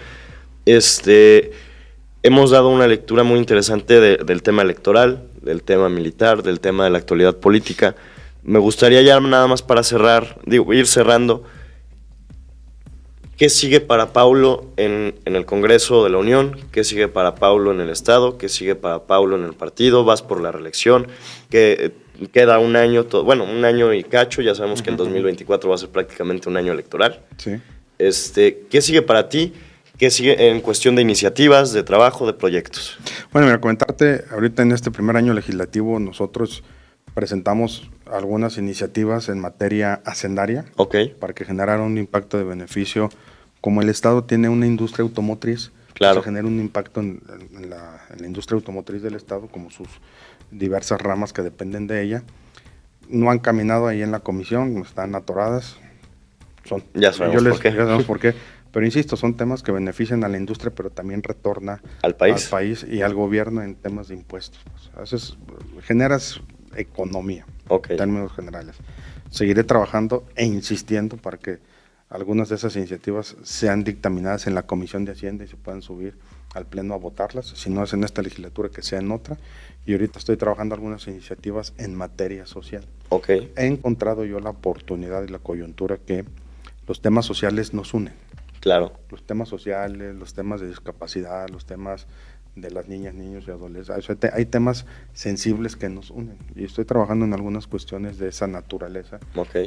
Hemos dado una lectura muy interesante del tema electoral, del tema militar, del tema de la actualidad política. Me gustaría ya nada más para cerrar, ir cerrando, ¿qué sigue para Paulo en el Congreso de la Unión? ¿Qué sigue para Paulo en el Estado? ¿Qué sigue para Paulo en el partido? ¿Vas por la reelección? ¿Qué queda un año, un año y cacho? Ya sabemos que el 2024 va a ser prácticamente un año electoral. Sí. ¿Qué sigue para ti? ¿Qué sigue en cuestión de iniciativas, de trabajo, de proyectos? Bueno, mira, comentarte, ahorita en este primer año legislativo nosotros presentamos algunas iniciativas en materia hacendaria para que generara un impacto de beneficio. Como el Estado tiene una industria automotriz, claro, se genera un impacto en la industria automotriz del Estado, como sus diversas ramas que dependen de ella. No han caminado ahí en la comisión, están atoradas. Ya sabemos por qué. Pero insisto, son temas que benefician a la industria, pero también retorna al país y al gobierno en temas de impuestos. Entonces, generas economía, en términos generales. Seguiré trabajando e insistiendo para que algunas de esas iniciativas sean dictaminadas en la Comisión de Hacienda y se puedan subir al Pleno a votarlas. Si no es en esta legislatura, que sea en otra. Y ahorita estoy trabajando algunas iniciativas en materia social. He encontrado yo la oportunidad y la coyuntura que los temas sociales nos unen. Claro. Los temas sociales, los temas de discapacidad, los temas de las niñas, niños y adolescentes. O sea, hay temas sensibles que nos unen. Y estoy trabajando en algunas cuestiones de esa naturaleza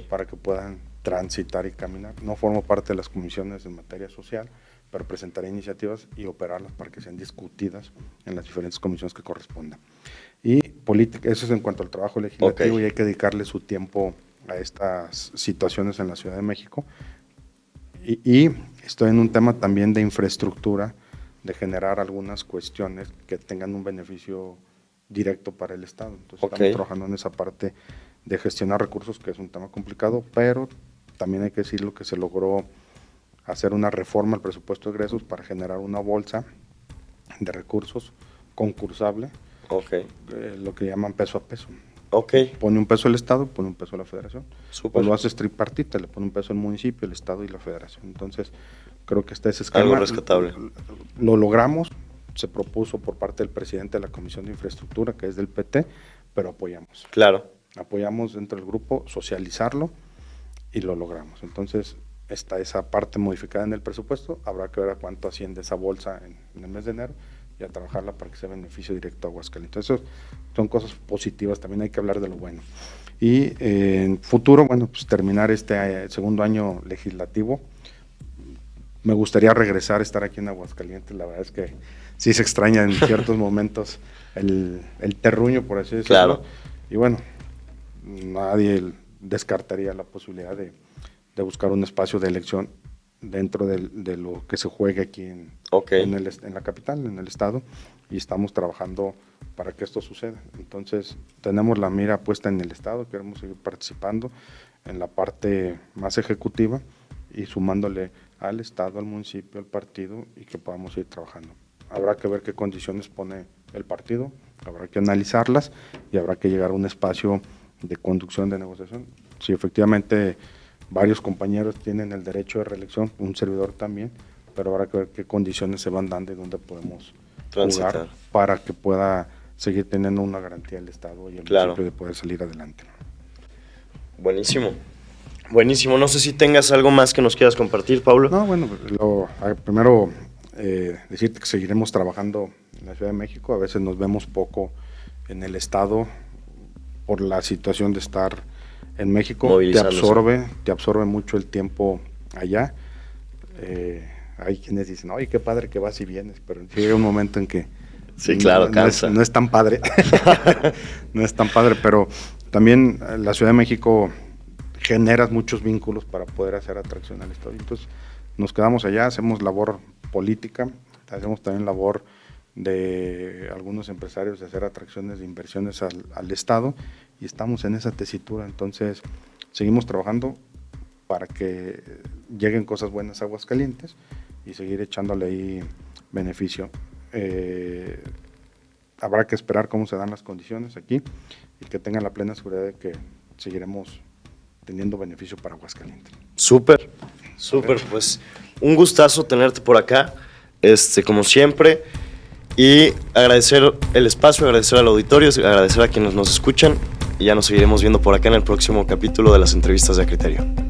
para que puedan transitar y caminar. No formo parte de las comisiones en materia social, pero presentaré iniciativas y operarlas para que sean discutidas en las diferentes comisiones que correspondan. Y política, eso es en cuanto al trabajo legislativo y hay que dedicarle su tiempo a estas situaciones en la Ciudad de México. Y estoy en un tema también de infraestructura, de generar algunas cuestiones que tengan un beneficio directo para el Estado. Entonces estamos trabajando en esa parte de gestionar recursos, que es un tema complicado, pero también hay que decirlo que se logró hacer una reforma al presupuesto de egresos para generar una bolsa de recursos concursable, lo que llaman peso a peso. Pone un peso el Estado, pone un peso la Federación. O lo haces tripartita, le pone un peso el municipio, el Estado y la Federación. Entonces, creo que ese esquema. Algo rescatable. Lo logramos, se propuso por parte del presidente de la Comisión de Infraestructura, que es del PT, pero apoyamos. Claro. Apoyamos dentro del grupo socializarlo y lo logramos. Entonces, está esa parte modificada en el presupuesto, habrá que ver a cuánto asciende esa bolsa en el mes de enero y a trabajarla para que sea beneficio directo a Aguascalientes. Entonces, son cosas positivas, también hay que hablar de lo bueno. Y en futuro, bueno, pues terminar este segundo año legislativo. Me gustaría regresar a estar aquí en Aguascalientes, la verdad es que sí se extraña en ciertos momentos el terruño, por así decirlo. Claro. Y bueno, nadie descartaría la posibilidad de buscar un espacio de elección dentro de lo que se juegue aquí en la capital, en el estado, y estamos trabajando para que esto suceda. Entonces, tenemos la mira puesta en el estado, queremos seguir participando en la parte más ejecutiva y sumándole al estado, al municipio, al partido y que podamos ir trabajando. Habrá que ver qué condiciones pone el partido, habrá que analizarlas y habrá que llegar a un espacio de conducción de negociación. Si efectivamente varios compañeros tienen el derecho de reelección, un servidor también, pero habrá que ver qué condiciones se van dando y dónde podemos jugar para que pueda seguir teniendo una garantía el Estado y el municipio de poder salir adelante. Buenísimo. Buenísimo. No sé si tengas algo más que nos quieras compartir, Paulo. No, bueno, primero decirte que seguiremos trabajando en la Ciudad de México. A veces nos vemos poco en el Estado por la situación de estar en México movilizándose. te absorbe mucho el tiempo allá. Hay quienes dicen, oye, qué padre que vas y vienes, pero llega un momento en que Sí, claro, cansa. No es tan padre. No es tan padre, pero también la Ciudad de México generas muchos vínculos para poder hacer atracción al estadio. Entonces, nos quedamos allá, hacemos labor política, hacemos también labor de algunos empresarios de hacer atracciones de inversiones al Estado, y estamos en esa tesitura. Entonces, seguimos trabajando para que lleguen cosas buenas a Aguascalientes y seguir echándole ahí beneficio. Habrá que esperar cómo se dan las condiciones aquí y que tengan la plena seguridad de que seguiremos teniendo beneficio para Aguascalientes. Súper, pues un gustazo tenerte por acá, como siempre, y agradecer el espacio, agradecer al auditorio, agradecer a quienes nos escuchan, y ya nos seguiremos viendo por acá en el próximo capítulo de las entrevistas de A Criterio.